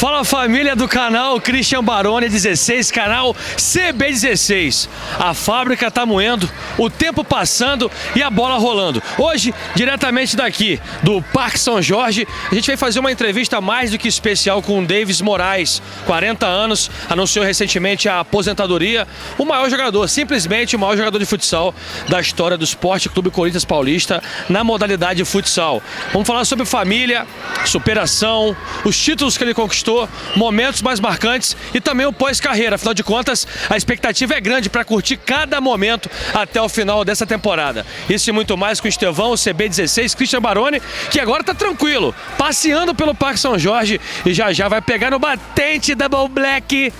Fala família do canal Christian Barone 16, canal CB16. A fábrica tá moendo, o tempo passando e a bola rolando. Hoje, diretamente daqui do Parque São Jorge, a gente vai fazer uma entrevista mais do que especial com o Davis Moraes, 40 anos, anunciou recentemente a aposentadoria, o maior jogador, simplesmente o maior jogador de futsal da história do Esporte Clube Corinthians Paulista na modalidade futsal. Vamos falar sobre família, superação, os títulos que ele conquistou, momentos mais marcantes e também o pós-carreira. Afinal de contas, a expectativa é grande para curtir cada momento até o final dessa temporada. Isso e muito mais com o Estevão, o CB16, Christian Barone, que agora tá tranquilo, passeando pelo Parque São Jorge e já vai pegar no batente Double Black.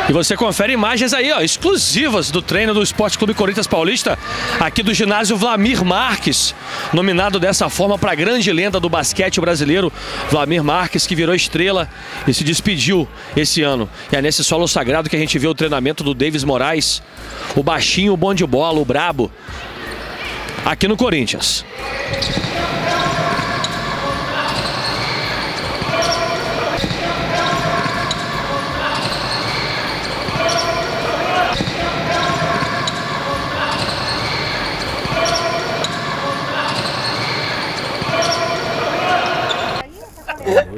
E você confere imagens aí, ó, exclusivas do treino do Esporte Clube Corinthians Paulista, aqui do ginásio Vlamir Marques, nominado dessa forma para a grande lenda do basquete brasileiro, Vlamir Marques, que virou estrela e se despediu esse ano. E é nesse solo sagrado que a gente vê o treinamento do Davis Moraes, o baixinho, o bom de bola, o brabo, aqui no Corinthians.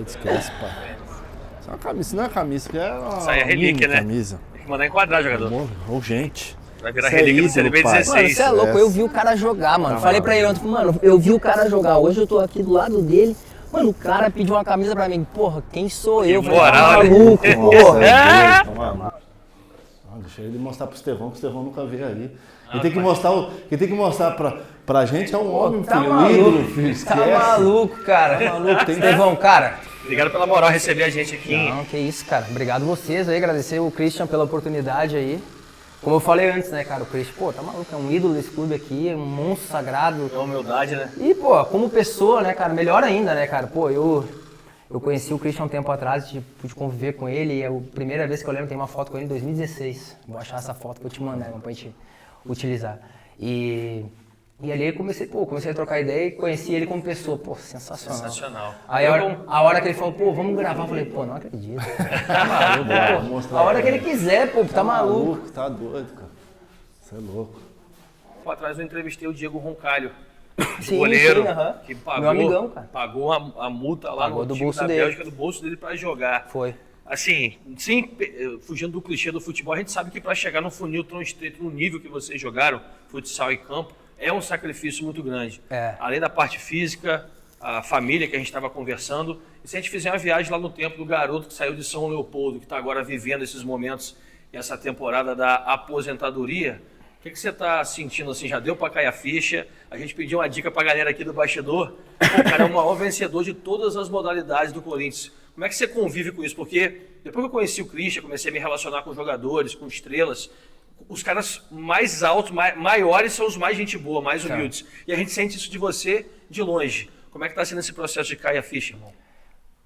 Esquece, pai. Isso é uma camisa, isso não é camisa, que é uma Isso aí é relíquia, né? Camisa. Tem que mandar enquadrar, jogador. Gente. Vai virar relíquia do CB16. Mano, você é louco, eu vi o cara jogar, mano. Falei pra ele ontem, mano, eu vi o cara jogar. Hoje eu tô aqui do lado dele. Mano, o cara pediu uma camisa pra mim. Porra, quem sou eu? Que moral, falei, maluco, porra. Deixa ele mostrar pro Estevão, que o Estevão nunca veio aí. Quem tem que mostrar pra gente é um homem, tá filho, maluco, ídolo, filho. Tá maluco, cara. Tá maluco. Estevão, cara. Obrigado pela moral receber a gente aqui. Não, que isso, cara. Obrigado vocês aí, agradecer o Christian pela oportunidade aí. Como eu falei antes, né, cara, o Christian, pô, tá maluco, é um ídolo desse clube aqui, é um monstro sagrado. É humildade, né? E, pô, como pessoa, né, cara, melhor ainda, né, cara, pô, eu conheci o Christian um tempo atrás, pude conviver com ele, e é a primeira vez que eu lembro, tem uma foto com ele em 2016. Vou achar essa foto que eu te mandar, pra gente utilizar. E ali comecei a trocar ideia e conheci ele como pessoa. Pô, sensacional. Sensacional. Aí a hora que ele falou, pô, vamos gravar, eu falei, pô, não acredito. Tá maluco, pô. A hora que ele quiser, pô, tá maluco. Tá doido, cara. Você é louco. Pô, atrás eu entrevistei o Diego Roncalho, Sim, goleiro, sim, que pagou, meu amigão, cara. pagou a multa lá Pagou no do time bolso da dele. Bélgica, do bolso dele pra jogar. Foi. Assim, sim, fugindo do clichê do futebol, a gente sabe que para chegar no funil tão estreito, no nível que vocês jogaram, futsal e campo, é um sacrifício muito grande. Além da parte física, a família que a gente estava conversando, e se a gente fizer uma viagem lá no tempo do garoto que saiu de São Leopoldo, que está agora vivendo esses momentos e essa temporada da aposentadoria, o que você está sentindo assim? Já deu para cair a ficha? A gente pediu uma dica para a galera aqui do bastidor. Pô, cara, é o maior vencedor de todas as modalidades do Corinthians. Como é que você convive com isso? Porque depois que eu conheci o Christian, comecei a me relacionar com jogadores, com estrelas, os caras mais altos, maiores são os mais gente boa, mais humildes. E a gente sente isso de você de longe. Como é que está sendo esse processo de cair a ficha, irmão?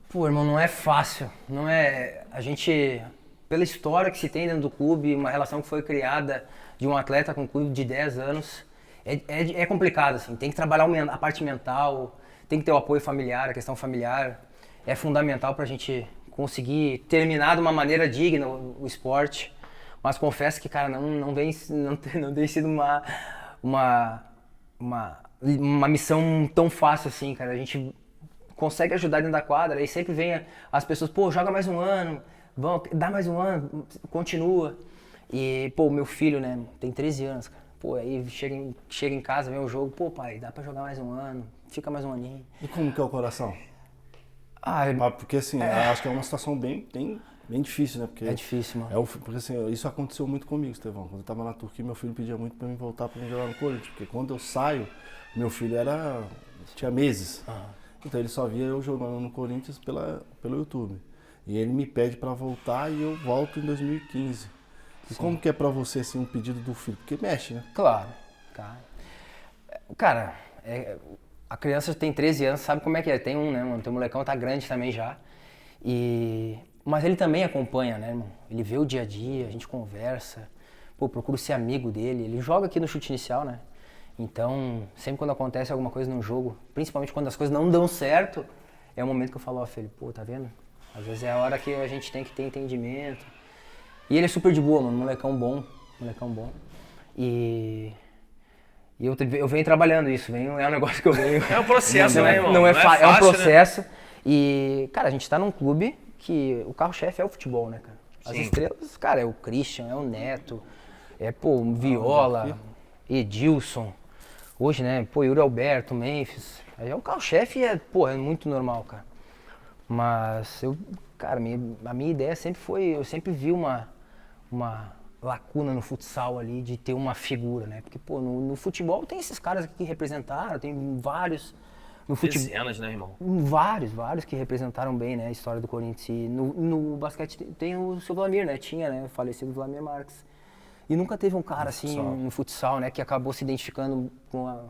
Pô, irmão, não é fácil. Não é... A gente, pela história que se tem dentro do clube, uma relação que foi criada de um atleta com um clube de 10 anos, é complicado, assim. Tem que trabalhar a parte mental, tem que ter o apoio familiar, a questão familiar. É fundamental pra gente conseguir terminar de uma maneira digna o esporte. Mas confesso que, cara, não tem sido uma missão tão fácil assim, cara. A gente consegue ajudar dentro da quadra e sempre vem as pessoas, pô, joga mais um ano, dá mais um ano, continua. E, pô, meu filho, né, tem 13 anos, cara. Pô, aí chega em casa, vê o jogo, pô, pai, dá pra jogar mais um ano, fica mais um aninho. E como que é o coração? Porque assim, acho que é uma situação bem difícil, né? Porque é difícil, mano. Porque assim, isso aconteceu muito comigo, Estevão. Quando eu tava na Turquia, meu filho pedia muito pra mim voltar pra jogar no Corinthians. Porque quando eu saio, meu filho tinha meses. Então ele só via eu jogando no Corinthians pelo YouTube. E ele me pede pra voltar e eu volto em 2015. E como que é pra você, assim, um pedido do filho? Porque mexe, né? Claro, cara, a criança tem 13 anos, sabe como é que é. Tem um, né, mano? Tem um molecão, tá grande também já. Mas ele também acompanha, né, irmão? Ele vê o dia a dia, a gente conversa. Pô, procuro ser amigo dele. Ele joga aqui no chute inicial, né? Então, sempre quando acontece alguma coisa no jogo, principalmente quando as coisas não dão certo, é o momento que eu falo, ó, filho, pô, tá vendo? Às vezes é a hora que a gente tem que ter entendimento. E ele é super de boa, mano, molecão bom. E eu venho trabalhando isso, é um negócio que eu venho... É um processo, né, irmão? Não é fácil, é um processo. Né? E, cara, a gente tá num clube que o carro-chefe é o futebol, né, cara? As estrelas, cara, é o Christian, é o Neto, o Viola, Edilson. Hoje, né, Yuri Alberto, Memphis. Aí o carro-chefe é muito normal, cara. Mas cara, a minha ideia sempre foi, eu sempre vi uma lacuna no futsal ali de ter uma figura, né? Porque, no futebol tem esses caras aqui que representaram, tem vários. No futebol, dezenas, né, irmão? Vários que representaram bem, né, a história do Corinthians. E no basquete tem o seu Vlamir, né? Tinha, né? O falecido Vlamir Marques. E nunca teve um cara assim no futsal, né? Que acabou se identificando com a...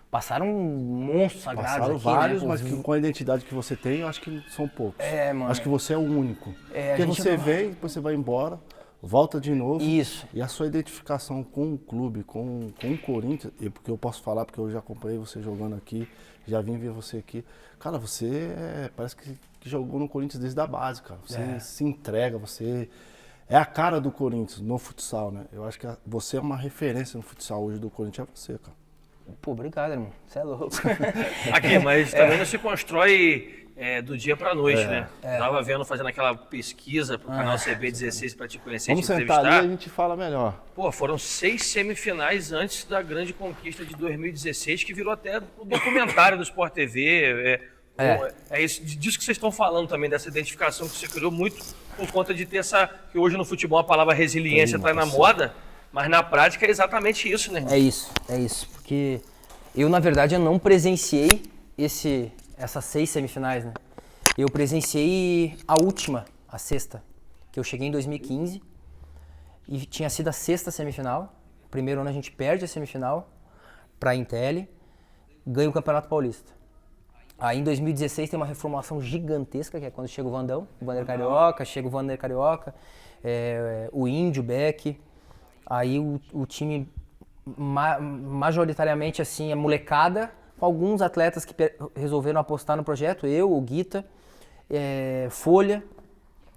Passaram monstros sagrados Passaram aqui, vários, né? mas que com a identidade que você tem, eu acho que são poucos. Mano. Acho que você é o único. Porque você vem, depois você vai embora, volta de novo. Isso. E a sua identificação com o clube, com o Corinthians, porque eu posso falar, porque eu já acompanhei você jogando aqui, já vim ver você aqui. Cara, você parece que jogou no Corinthians desde a base, cara. Você se entrega, você é a cara do Corinthians no futsal, né? Eu acho que você é uma referência no futsal hoje do Corinthians, é você, cara. Pô, obrigado, irmão. Você é louco. Aqui, mas também não se constrói do dia pra noite, né? Tava vendo, fazendo aquela pesquisa pro canal CB16 pra te conhecer e te Vamos entrevistar. sentar ali e a gente fala melhor. Pô, foram 6 semifinais antes da grande conquista de 2016, que virou até o documentário do Sport TV. É isso, disso que vocês estão falando também, dessa identificação que você criou muito por conta de ter que hoje no futebol a palavra resiliência tá na moda, mas na prática é exatamente isso, né? É isso. Porque eu, na verdade, eu não presenciei essas 6 semifinais, né? Eu presenciei a última, a sexta, que eu cheguei em 2015 e tinha sido a 6ª semifinal. Primeiro ano a gente perde a semifinal para a Intel, ganha o Campeonato Paulista. Aí em 2016 tem uma reformulação gigantesca, que é quando chega o Vandão, o Vander Carioca, o Índio, o Beck. Aí o time majoritariamente assim, é molecada, com alguns atletas que resolveram apostar no projeto, eu, o Guita, Folha,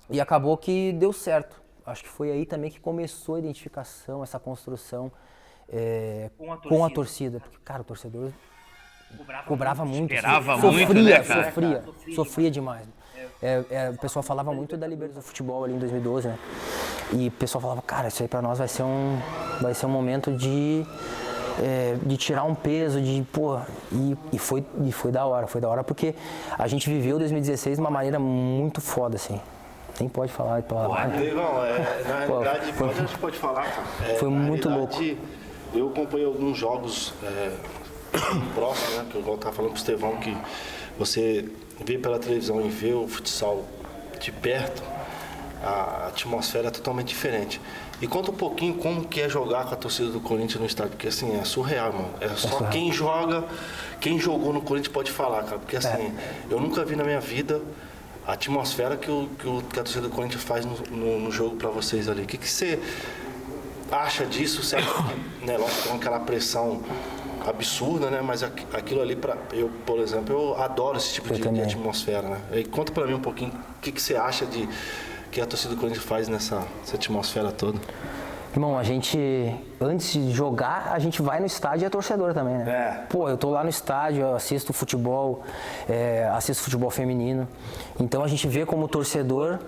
e acabou que deu certo. Acho que foi aí também que começou a identificação, essa construção com a torcida. Porque, cara, o torcedor cobrava muito. Esperava muito, né, cara? Sofria demais. O pessoal falava muito da liberdade do futebol ali em 2012, né? E o pessoal falava, cara, isso aí pra nós vai ser um momento de tirar um peso, e foi da hora, porque a gente viveu 2016 de uma maneira muito foda, assim. Nem pode falar de palavra. Na realidade, a gente pode falar, cara. Foi muito louco. Eu acompanhei alguns jogos próximos, né? Que eu tava falando pro Estevão, que você vê pela televisão e vê o futsal de perto, a atmosfera é totalmente diferente. E conta um pouquinho como que é jogar com a torcida do Corinthians no estádio, porque assim, é surreal, mano. É só quem jogou no Corinthians pode falar, cara. Porque assim, eu nunca vi na minha vida a atmosfera que a torcida do Corinthians faz no jogo pra vocês ali. O que você acha disso? Você acha que, né, lógico, tem aquela pressão absurda, né? Mas aquilo ali, eu, por exemplo, eu adoro esse tipo de atmosfera, né? E conta pra mim um pouquinho o que você acha que a torcida do Corinthians faz nessa atmosfera toda. Irmão, a gente, antes de jogar, a gente vai no estádio e é torcedor também, né? Pô, eu tô lá no estádio, eu assisto futebol, assisto futebol feminino. Então a gente vê como torcedor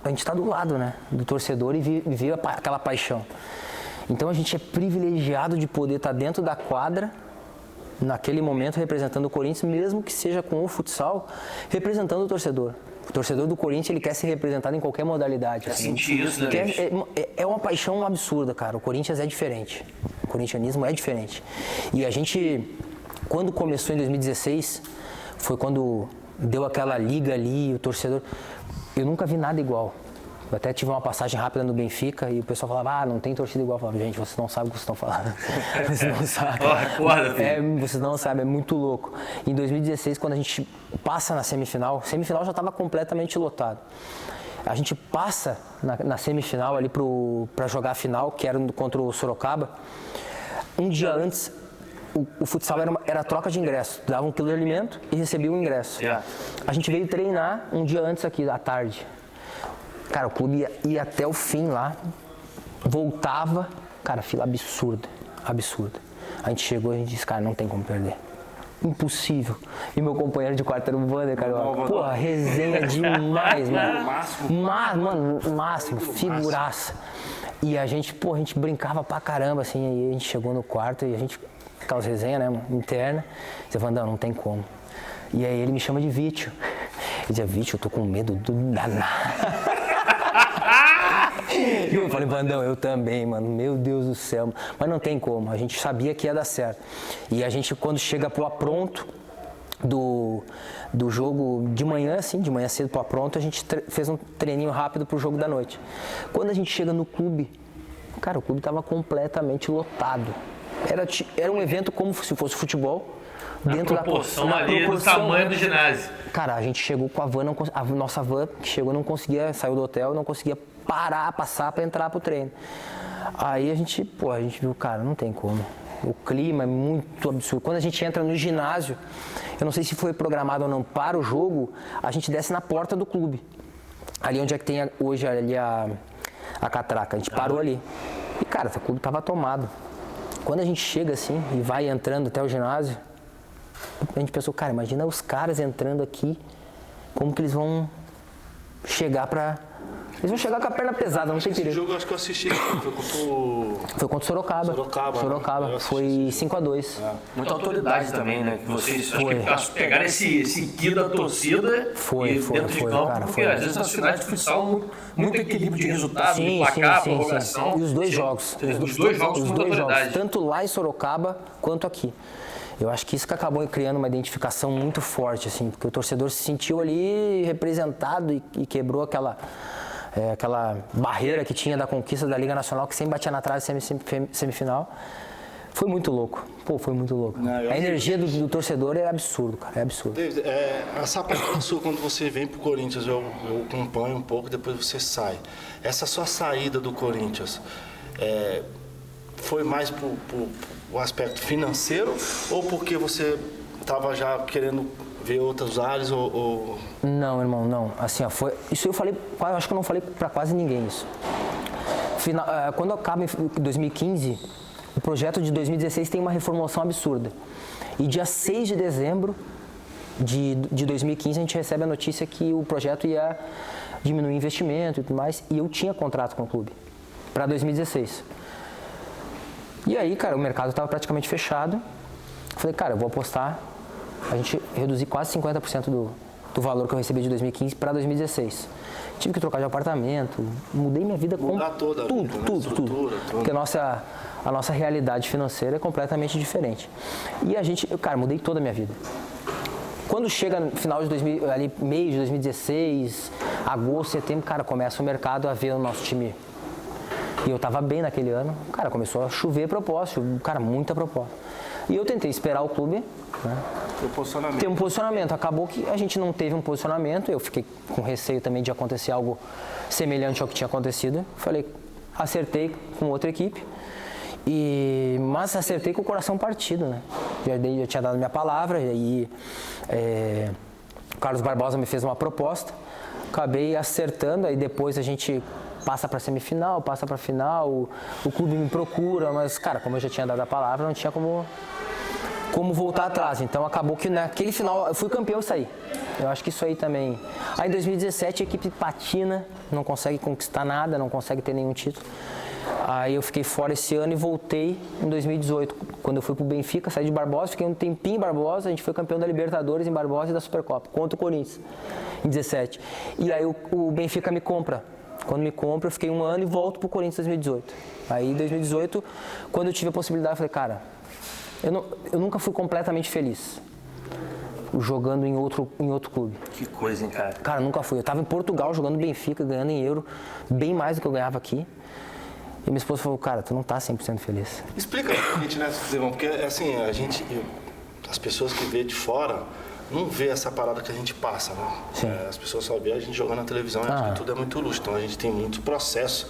a gente tá do lado, né? Do torcedor e vê aquela paixão. Então a gente é privilegiado de poder estar dentro da quadra, naquele momento, representando o Corinthians, mesmo que seja com o futsal, representando o torcedor. O torcedor do Corinthians, ele quer ser representado em qualquer modalidade. Assim. Isso, né? É uma paixão absurda, cara. O Corinthians é diferente. O corintianismo é diferente. E a gente, quando começou em 2016, foi quando deu aquela liga ali, o torcedor... Eu nunca vi nada igual. Eu até tive uma passagem rápida no Benfica e o pessoal falava, não tem torcida igual. Eu falava, gente, vocês não sabem o que vocês estão falando. Vocês não sabem. Vocês não sabem, é muito louco. Em 2016, quando a gente passa na semifinal já estava completamente lotado. A gente passa na semifinal ali para jogar a final, que era contra o Sorocaba. Um dia antes, o futsal era troca de ingresso. Dava 1 quilo de alimento e recebia um ingresso. A gente veio treinar um dia antes aqui, à tarde. Cara, o clube ia até o fim lá, voltava, cara, fila absurda, absurda. A gente chegou e a gente disse, cara, não tem como perder. Impossível. E meu companheiro de quarto era o Wander, cara. Porra, resenha demais, mano. Máximo, figuraça. E a gente brincava pra caramba, assim. Aí a gente chegou no quarto e a gente, aquelas resenhas, né, interna. Você fala, não tem como. E aí ele me chama de Vítio. Ele dizia, Vítio, eu tô com medo do danado. E eu falei, Vandão, eu também, mano, meu Deus do céu. Mas não tem como, a gente sabia que ia dar certo. E a gente, quando chega pro apronto do jogo de manhã, assim, de manhã cedo pro apronto, a gente fez um treininho rápido pro jogo da noite. Quando a gente chega no clube, cara, o clube tava completamente lotado. Era um evento como se fosse futebol. Dentro proporção da ali do tamanho do ginásio. Cara, a gente chegou com a van, a nossa van que chegou não conseguia, saiu do hotel, não conseguia passar para entrar pro treino. Aí a gente viu, cara, não tem como. O clima é muito absurdo. Quando a gente entra no ginásio, eu não sei se foi programado ou não para o jogo, a gente desce na porta do clube. Ali onde é que tem hoje ali a catraca, a gente parou ali. E cara, o clube tava tomado. Quando a gente chega assim e vai entrando até o ginásio, a gente pensou, cara, imagina os caras entrando aqui, como que eles vão chegar pra... Eles vão chegar com a perna pesada, não sei direito. Esse jogo eu acho que eu assisti, foi contra o Sorocaba. Sorocaba. Foi 5-2. Muita autoridade também, né? Que vocês acho que pegaram esse guia da torcida dentro de campo, cara, porque às vezes nas finais de futsal muito equilíbrio de resultado, de placar, prorrogação. E os dois jogos. Os dois jogos com muita autoridade. Tanto lá em Sorocaba quanto aqui. Eu acho que isso que acabou criando uma identificação muito forte, assim, porque o torcedor se sentiu ali representado e quebrou aquela barreira que tinha da conquista da Liga Nacional, que sempre batia na trave semifinal. Foi muito louco. Foi muito louco. A energia do torcedor é absurdo, cara, é absurdo. David, essa parte sua, quando você vem pro Corinthians, eu acompanho um pouco, depois você sai. Essa sua saída do Corinthians, foi mais pro aspecto financeiro ou porque você estava já querendo ver outros áreas ou... Não, irmão, não. Assim, foi... Isso eu falei, acho que eu não falei para quase ninguém isso. Quando acaba em 2015, o projeto de 2016 tem uma reformulação absurda. E dia 6 de dezembro de 2015 a gente recebe a notícia que o projeto ia diminuir o investimento e tudo mais, e eu tinha contrato com o clube para 2016. E aí, cara, o mercado estava praticamente fechado. Falei, cara, eu vou apostar. A gente reduziu quase 50% do valor que eu recebi de 2015 para 2016. Tive que trocar de apartamento, mudei minha vida com tudo. Porque a nossa realidade financeira é completamente diferente. E cara, mudei toda a minha vida. Quando chega no final de meio de 2016, agosto, setembro, cara, começa o mercado a ver o nosso time. E eu tava bem naquele ano, cara, começou a chover proposta, cara, muita proposta. E eu tentei esperar o clube, né, ter um posicionamento. Acabou que a gente não teve um posicionamento, eu fiquei com receio também de acontecer algo semelhante ao que tinha acontecido. Falei, acertei com outra equipe, mas acertei com o coração partido, né. Já tinha dado minha palavra, e aí o Carlos Barbosa me fez uma proposta, acabei acertando, aí depois a gente... passa para semifinal, passa para final, o clube me procura, mas, cara, como eu já tinha dado a palavra, não tinha como voltar atrás. Então, acabou que naquele final, eu fui campeão e saí. Eu acho que isso aí também... Aí, em 2017, a equipe patina, não consegue conquistar nada, não consegue ter nenhum título. Aí, eu fiquei fora esse ano e voltei em 2018. Quando eu fui pro Benfica, saí de Barbosa, fiquei um tempinho em Barbosa, a gente foi campeão da Libertadores em Barbosa e da Supercopa, contra o Corinthians, em 17. E aí, o Benfica me compra. Quando me compra, eu fiquei um ano e volto pro Corinthians em 2018. Aí, em 2018, quando eu tive a possibilidade, eu falei, cara, eu nunca fui completamente feliz jogando em outro clube. Que coisa, hein, cara? Cara, nunca fui. Eu tava em Portugal jogando Benfica, ganhando em euro, bem mais do que eu ganhava aqui. E minha esposa falou, cara, tu não tá 100% feliz. Explica pra gente, né, Estevão, porque assim, as pessoas que vê de fora não vê essa parada que a gente passa, né? As pessoas só vê a gente jogando na televisão e acho que tudo é muito luxo. Então a gente tem muito processo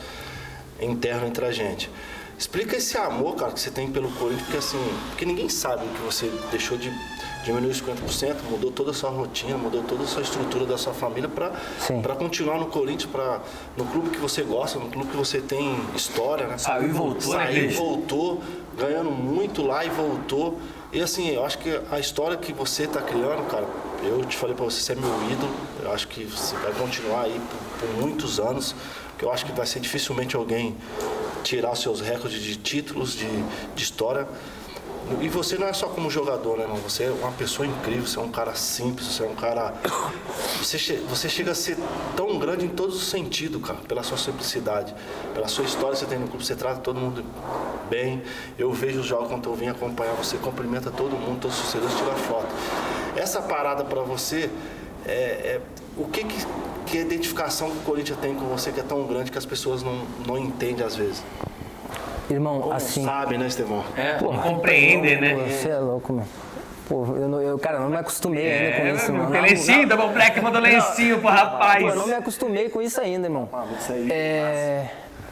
interno entre a gente. Explica esse amor, cara, que você tem pelo Corinthians, porque assim, porque ninguém sabe que você deixou de diminuir os 50%, mudou toda a sua rotina, mudou toda a sua estrutura da sua família para continuar no Corinthians, no clube que você gosta, no clube que você tem história, né? Saiu e voltou, né, Saiu e voltou, ganhando muito lá e voltou. E assim, eu acho que a história que você tá criando, cara, eu te falei para você é meu ídolo, eu acho que você vai continuar aí por muitos anos, porque eu acho que vai ser dificilmente alguém tirar os seus recordes de títulos, de história. E você não é só como jogador, né, irmão? Você é uma pessoa incrível, você é um cara simples, você é um cara... Você chega a ser tão grande em todos os sentidos, cara, pela sua simplicidade, pela sua história que você tem no clube, você trata todo mundo bem. Eu vejo os jogos quando eu vim acompanhar, você cumprimenta todo mundo, todos os torcedores, tira foto. Essa parada pra você, o que a identificação que o Corinthians tem com você que é tão grande que as pessoas não entendem às vezes? Irmão, Como assim... sabe, né, Estevão? Não compreendem, né? Você é louco, mano. Pô, cara, eu não me acostumei ainda com isso, mano. Lencinho, Double Black mandou lencinho pro rapaz. Pô, eu não me acostumei com isso ainda, irmão.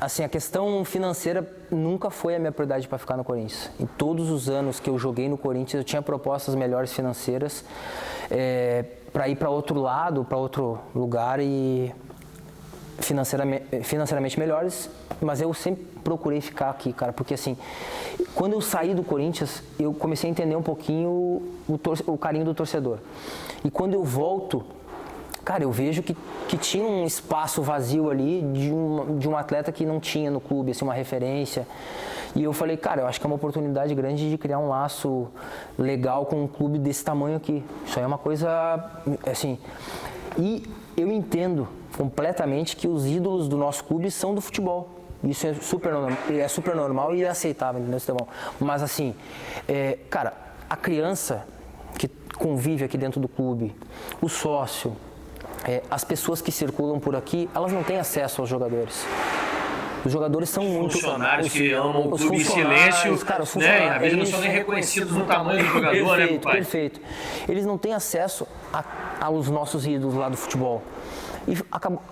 Assim, a questão financeira nunca foi a minha prioridade para ficar no Corinthians. Em todos os anos que eu joguei no Corinthians, eu tinha propostas melhores financeiras para ir para outro lado, para outro lugar e financeiramente melhores, mas eu sempre procurei ficar aqui, cara, porque assim, quando eu saí do Corinthians, eu comecei a entender um pouquinho o carinho do torcedor. E quando eu volto, cara, eu vejo que tinha um espaço vazio ali de um atleta que não tinha no clube, assim, uma referência. E eu falei, cara, eu acho que é uma oportunidade grande de criar um laço legal com um clube desse tamanho aqui. Isso aí é uma coisa, assim... E eu entendo completamente que os ídolos do nosso clube são do futebol. Isso é super normal e aceitável, entendeu, Estevão? Mas assim, cara, a criança que convive aqui dentro do clube, o sócio, as pessoas que circulam por aqui, elas não têm acesso aos jogadores. Os jogadores são muito... Funcionários que amam o clube em silêncio, cara, né? Às vezes não são nem reconhecidos no tamanho do jogador, né, pai? Perfeito. Eles não têm acesso aos nossos ídolos lá do futebol. E,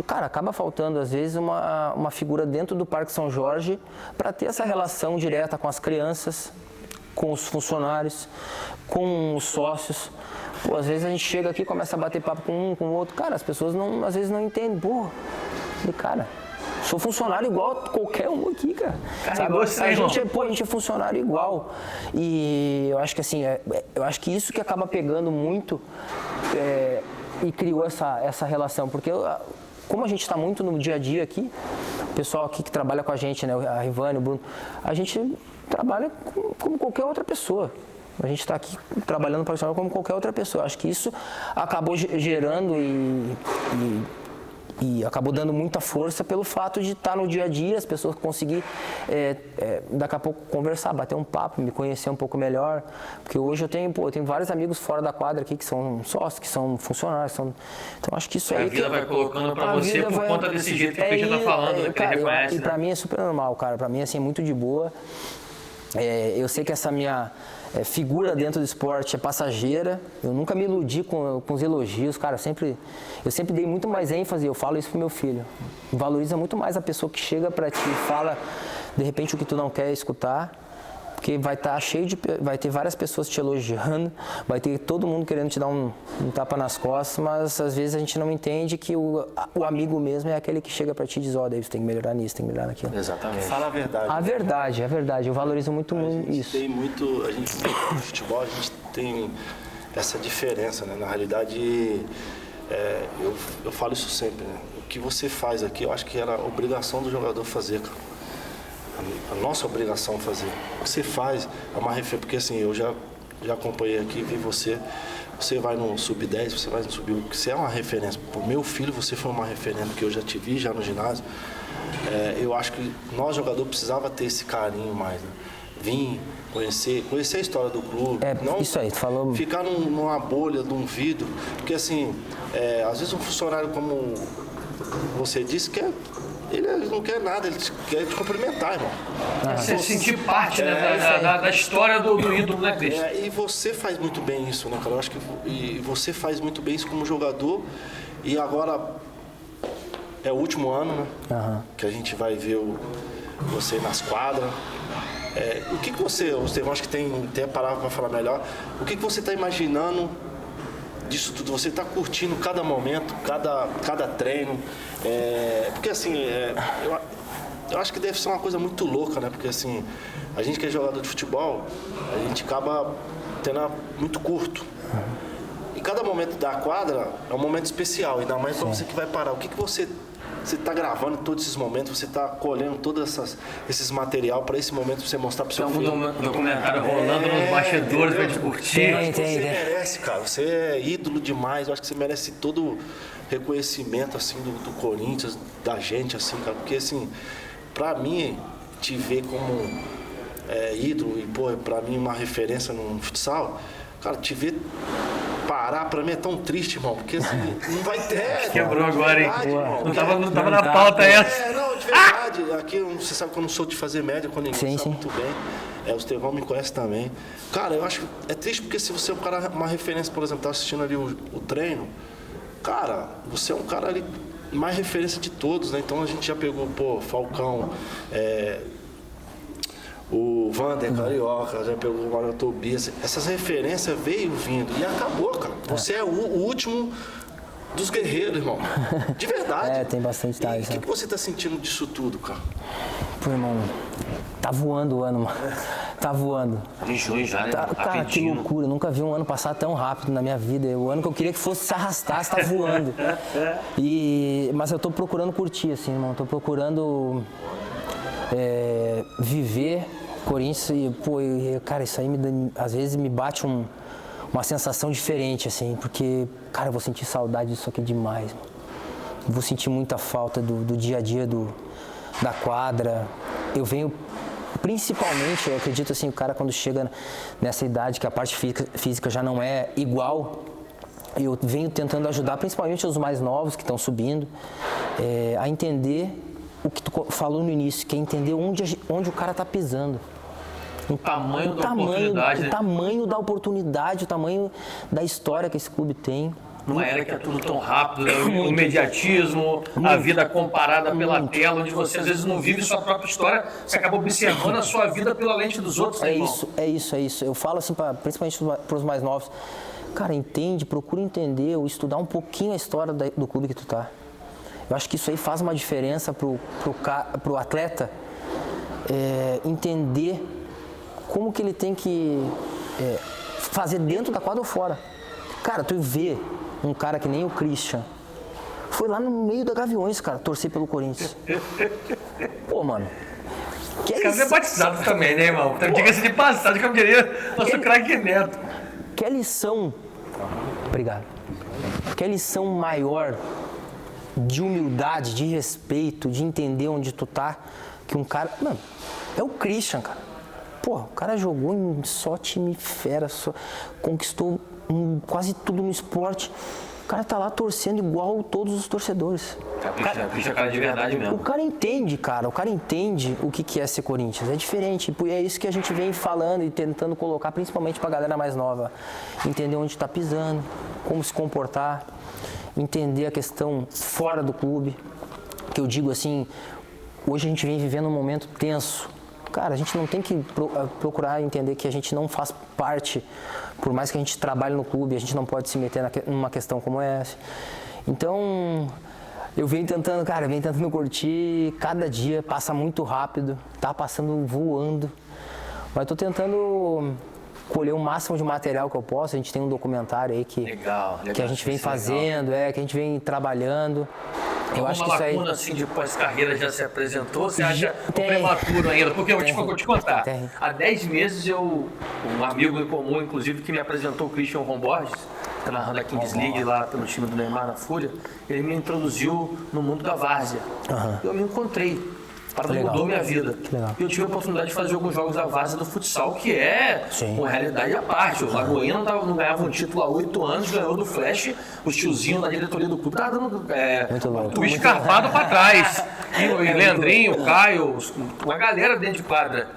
cara, acaba faltando, às vezes, uma figura dentro do Parque São Jorge para ter essa relação direta com as crianças, com os funcionários, com os sócios. Pô, às vezes a gente chega aqui e começa a bater papo com um, com o outro. Cara, as pessoas às vezes não entendem. Pô, cara, sou funcionário igual a qualquer um aqui, cara. Sabe? A gente é funcionário igual. E eu acho que assim, eu acho que isso que acaba pegando muito e criou essa relação. Porque como a gente está muito no dia a dia aqui, o pessoal aqui que trabalha com a gente, né, a Rivane, o Bruno, a gente trabalha como qualquer outra pessoa. A gente está aqui trabalhando profissional como qualquer outra pessoa. Acho que isso acabou gerando e acabou dando muita força pelo fato de estar no dia a dia, as pessoas conseguir daqui a pouco conversar, bater um papo, me conhecer um pouco melhor. Porque hoje eu tenho vários amigos fora da quadra aqui que são sócios, que são funcionários. Então acho que isso aí... A vida vai colocando para você por conta desse jeito que a gente está falando, que ele reconhece. E para mim é super normal, cara. Para mim assim, é muito de boa. Eu sei que essa minha figura dentro do esporte é passageira. Eu nunca me iludi com os elogios, cara. Eu sempre dei muito mais ênfase, eu falo isso pro meu filho. Valoriza muito mais a pessoa que chega pra ti e fala, de repente, o que tu não quer escutar. Porque vai ter várias pessoas te elogiando, vai ter todo mundo querendo te dar um tapa nas costas, mas às vezes a gente não entende que o amigo mesmo é aquele que chega pra ti e diz, David, tem que melhorar nisso, tem que melhorar naquilo. Exatamente. Fala a verdade. A verdade, eu valorizo muito isso. A gente no futebol, a gente tem essa diferença, né? Na realidade, eu falo isso sempre, né? O que você faz aqui, eu acho que era obrigação do jogador fazer, cara. A nossa obrigação fazer. O que você faz é uma referência, porque assim, eu já acompanhei aqui, vi você vai no Sub-10, você vai no Sub-1, você é uma referência. Pro meu filho, você foi uma referência, porque eu já te vi já no ginásio. Eu acho que nós, jogador, precisava ter esse carinho mais, né? Vim conhecer a história do clube. Não isso aí, tu falou... Ficar numa bolha, de um vidro, porque assim, às vezes um funcionário, como você disse, ele não quer nada, ele quer te cumprimentar, irmão. Você sentir parte, né, da história do ídolo, né, Cris? E você faz muito bem isso, né, cara? Eu acho que você faz muito bem isso como jogador. E agora é o último ano, né? Que a gente vai ver você nas quadras. O que você, o Estevão, acho que tem a palavra para falar melhor, o que você está imaginando disso tudo? Você está curtindo cada momento, cada treino? Porque assim, eu acho que deve ser uma coisa muito louca, né? Porque assim, a gente que é jogador de futebol, a gente acaba tendo muito curto. E cada momento da quadra é um momento especial, ainda mais para você que vai parar. O que você está gravando todos esses momentos, você está colhendo todos esses material para esse momento, para você mostrar para o seu filho. Tem algum documentário rolando nos bastidores pra gente curtir? Você merece, cara. Você é ídolo demais. Eu acho que você merece todo o reconhecimento, assim, do Corinthians, da gente, assim, cara. Porque, assim, pra mim, te ver como ídolo e, pô, pra mim, uma referência no futsal, cara, te ver parar, pra mim é tão triste, irmão, porque assim, não vai ter. Quebrou agora, hein? Irmão, Não tava na pauta essa. Não, de verdade. Aqui, você sabe que eu não sou de fazer média com ninguém, sabe muito bem. O Estevão me conhece também. Cara, eu acho é triste porque se você é um cara, uma referência, por exemplo, tá assistindo ali o treino, cara, você é um cara ali, mais referência de todos, né? Então a gente já pegou, pô, Falcão, o Vander Carioca, já pegou o Mário Tobias. Essas referências veio vindo e acabou, cara. Você é o último dos guerreiros, irmão. De verdade. Tem bastante talento. E o que você tá sentindo disso tudo, cara? Pô, irmão, tá voando o ano, mano. Tá voando. De junho já, né? Cara, que loucura. Eu nunca vi um ano passar tão rápido na minha vida. O ano que eu queria que fosse se arrastasse, tá voando. Mas eu tô procurando curtir, assim, irmão. Tô procurando viver Corinthians e, pô, cara, isso aí às vezes me bate uma sensação diferente, assim, porque, cara, eu vou sentir saudade disso aqui demais, mano. Vou sentir muita falta do dia a dia da quadra. Eu venho, principalmente, eu acredito assim, o cara quando chega nessa idade que a parte física já não é igual, eu venho tentando ajudar, principalmente os mais novos que estão subindo, a entender o que tu falou no início, que é entender onde o cara tá pisando. O tamanho da oportunidade, o tamanho da oportunidade, o tamanho da história que esse clube tem. Numa era que é tudo tão rápido, né? O imediatismo, a vida comparada pela tela, onde você às vezes não vive sua própria história, você acaba observando a sua vida pela lente dos outros, né, irmão? É isso. Eu falo assim, principalmente para os mais novos, cara, procura entender ou estudar um pouquinho a história do clube que tu tá. Eu acho que isso aí faz uma diferença pro atleta entender como que ele tem que fazer dentro da quadra ou fora. Cara, tu vê um cara que nem o Christian, foi lá no meio da Gaviões, cara, torcer pelo Corinthians. Pô, mano. Esse cara é batizado também, né, irmão? Então, diga-se de passagem que eu queria nosso craque Neto. Que lição. Obrigado. Que lição maior de humildade, de respeito, de entender onde tu tá, que um cara... Mano, é o Christian, cara. Pô, o cara jogou em só time fera, conquistou quase tudo no esporte. O cara tá lá torcendo igual todos os torcedores. O Christian é cara de verdade mesmo. O cara entende, cara. O cara entende o que é ser Corinthians. É diferente. E é isso que a gente vem falando e tentando colocar, principalmente pra galera mais nova. Entender onde tá pisando, como se comportar, entender a questão fora do clube. Que eu digo assim, hoje a gente vem vivendo um momento tenso. Cara, a gente não tem que procurar entender que a gente não faz parte, por mais que a gente trabalhe no clube, a gente não pode se meter numa questão como essa. Então, eu venho tentando curtir, cada dia passa muito rápido, tá passando voando, mas tô tentando colher o máximo de material que eu posso. A gente tem um documentário aí que a gente vem fazendo, que a gente vem trabalhando. Eu acho que isso aí... lacuna assim de pós-carreira já se apresentou? Você acha prematuro ainda? Porque eu vou te contar. Há 10 meses um amigo em comum, inclusive, que me apresentou, o Christian Romborges, tá narrando a Kings League lá pelo time do Neymar na Fúria, ele me introduziu no mundo da várzea. Eu me encontrei. Mudou minha vida. E eu tive a oportunidade de fazer alguns jogos da várzea do futsal, que é uma realidade à parte. O Lagoinha não ganhava um título há 8 anos, ganhou do Flash, os tiozinhos da diretoria do clube estavam dando o escarpado para trás. E o Leandrinho, o Caio, uma galera dentro de quadra.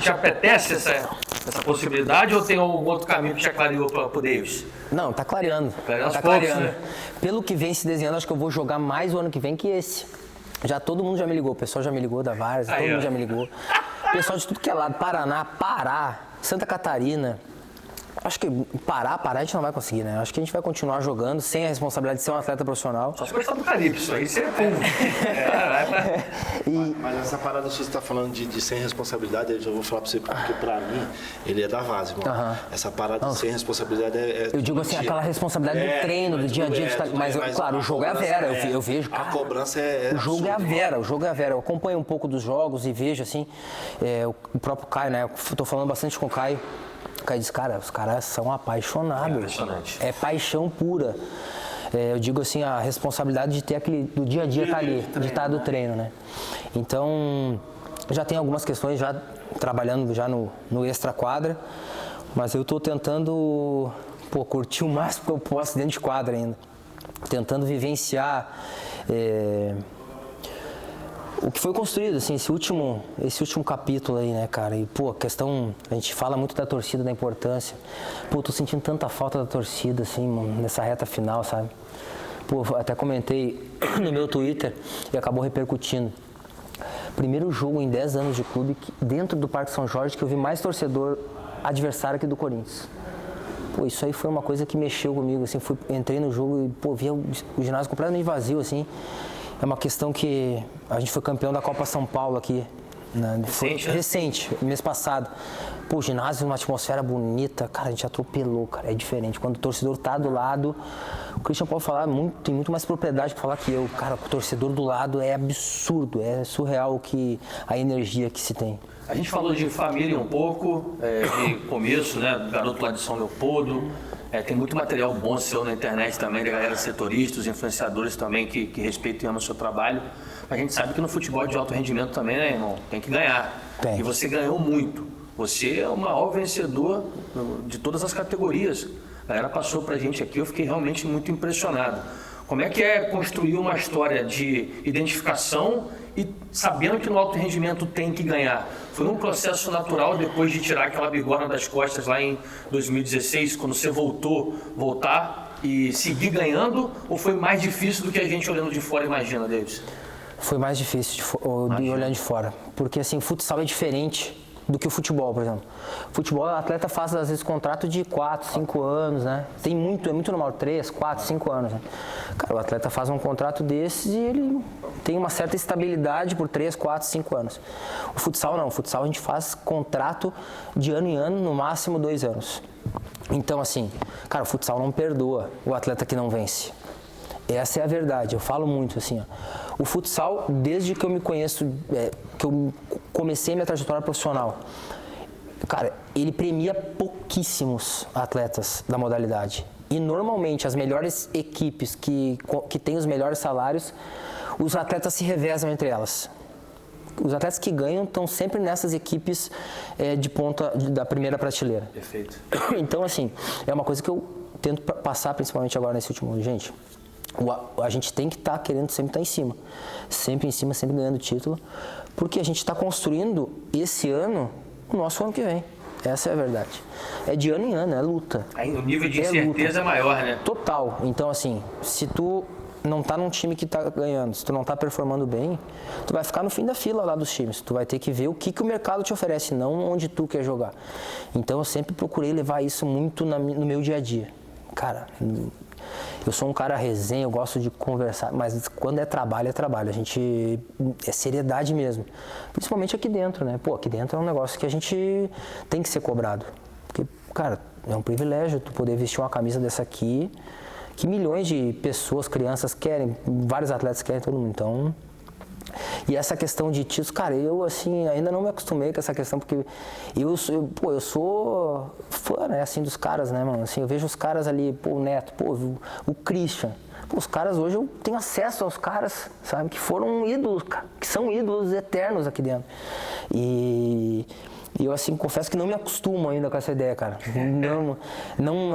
Te apetece essa possibilidade ou tem algum outro caminho que te clareou para o Davis? Não, tá clareando. Tá clareando. Né? Pelo que vem se desenhando, acho que eu vou jogar mais o ano que vem que esse. Todo mundo já me ligou, o pessoal já me ligou da Várzea, todo mundo já me ligou. pessoal de tudo que é lado, Paraná, Pará, Santa Catarina. Acho que Pará a gente não vai conseguir, né? Acho que a gente vai continuar jogando sem a responsabilidade de ser um atleta profissional. Só se gostar do Calypso, aí você é Mas essa parada que você está falando de sem responsabilidade, eu já vou falar para você, porque para mim, ele é da base, mano. Essa parada de sem responsabilidade eu digo assim, aquela responsabilidade do treino, do dia a dia. Mas claro, o jogo é a Vera, eu vejo. A cobrança é o jogo é a Vera, o jogo é a Vera. Eu acompanho um pouco dos jogos e vejo, assim, o próprio Caio, né? Eu tô falando bastante com o Caio. O Caio diz, cara, os caras são apaixonados. É paixão pura. Eu digo assim, a responsabilidade de ter aquele, do dia a dia estar ali, de estar do treino, né? Então, já tem algumas questões já trabalhando já no extra quadra, mas eu estou tentando, curtir o máximo que eu posso dentro de quadra ainda. Tentando vivenciar o que foi construído, assim, esse último capítulo aí, né, cara? E, a questão, a gente fala muito da torcida, da importância. Tô sentindo tanta falta da torcida, assim, mano, nessa reta final, sabe? Até comentei no meu Twitter e acabou repercutindo. Primeiro jogo em 10 anos de clube, dentro do Parque São Jorge, que eu vi mais torcedor adversário que do Corinthians. Isso aí foi uma coisa que mexeu comigo, assim, entrei no jogo e, via o ginásio completamente vazio, assim. É uma questão que a gente foi campeão da Copa São Paulo aqui, né? Recente, mês passado. Ginásio, uma atmosfera bonita, cara, a gente atropelou, cara, é diferente. Quando o torcedor tá do lado, o Christian pode falar tem muito mais propriedade para falar que eu. Cara, o torcedor do lado é absurdo, é surreal a energia que se tem. A gente falou de família um pouco, de começo, né, do garoto lá de São Leopoldo. Tem muito material bom seu na internet também, da galera setorista, os influenciadores também que respeitam e amam o seu trabalho. A gente sabe que no futebol de alto rendimento também, né, irmão? Tem que ganhar. E você ganhou muito. Você é o maior vencedor de todas as categorias. A galera passou pra gente aqui, eu fiquei realmente muito impressionado. Como é que é construir uma história de identificação e sabendo que no alto rendimento tem que ganhar? Foi um processo natural depois de tirar aquela bigorna das costas lá em 2016, quando você voltar e seguir ganhando, ou foi mais difícil do que a gente olhando de fora imagina, Davis? Foi mais difícil olhando de fora, porque assim, o futsal é diferente do que o futebol, por exemplo. Futebol, o atleta faz às vezes contrato de 4, 5 anos, né? É muito normal, 3, 4, 5 anos, né? Cara, o atleta faz um contrato desses e ele tem uma certa estabilidade por 3, 4, 5 anos. O futsal não, o futsal a gente faz contrato de ano em ano, no máximo 2 anos. Então assim, cara, o futsal não perdoa o atleta que não vence. Essa é a verdade, eu falo muito assim, ó. O futsal, desde que eu me conheço, que eu comecei minha trajetória profissional, cara, ele premia pouquíssimos atletas da modalidade. E normalmente as melhores equipes que têm os melhores salários, os atletas se revezam entre elas. Os atletas que ganham estão sempre nessas equipes de ponta da primeira prateleira. Perfeito. Então, assim, é uma coisa que eu tento passar principalmente agora nesse último ano. Gente, a gente tem que estar querendo sempre estar em cima. Sempre em cima, sempre ganhando título. Porque a gente está construindo esse ano o nosso ano que vem. Essa é a verdade. É de ano em ano, é luta. Aí o nível de incerteza é maior, né? Total. Então, assim, se tu não tá num time que tá ganhando, se tu não tá performando bem, tu vai ficar no fim da fila lá dos times. Tu vai ter que ver o que o mercado te oferece, não onde tu quer jogar. Então, eu sempre procurei levar isso muito no meu dia a dia. Cara, eu sou um cara resenha, eu gosto de conversar, mas quando é trabalho, é trabalho. A gente... é seriedade mesmo. Principalmente aqui dentro, né? Aqui dentro é um negócio que a gente tem que ser cobrado. Porque, cara, é um privilégio tu poder vestir uma camisa dessa aqui, que milhões de pessoas, crianças querem, vários atletas querem, todo mundo. Então... E essa questão de títulos, cara, eu assim, ainda não me acostumei com essa questão, porque eu sou fã, né, assim, dos caras, né, mano, assim, eu vejo os caras ali, o Neto, o Christian, os caras hoje eu tenho acesso aos caras, sabe, que foram ídolos, cara, que são ídolos eternos aqui dentro. E eu, assim, confesso que não me acostumo ainda com essa ideia, cara.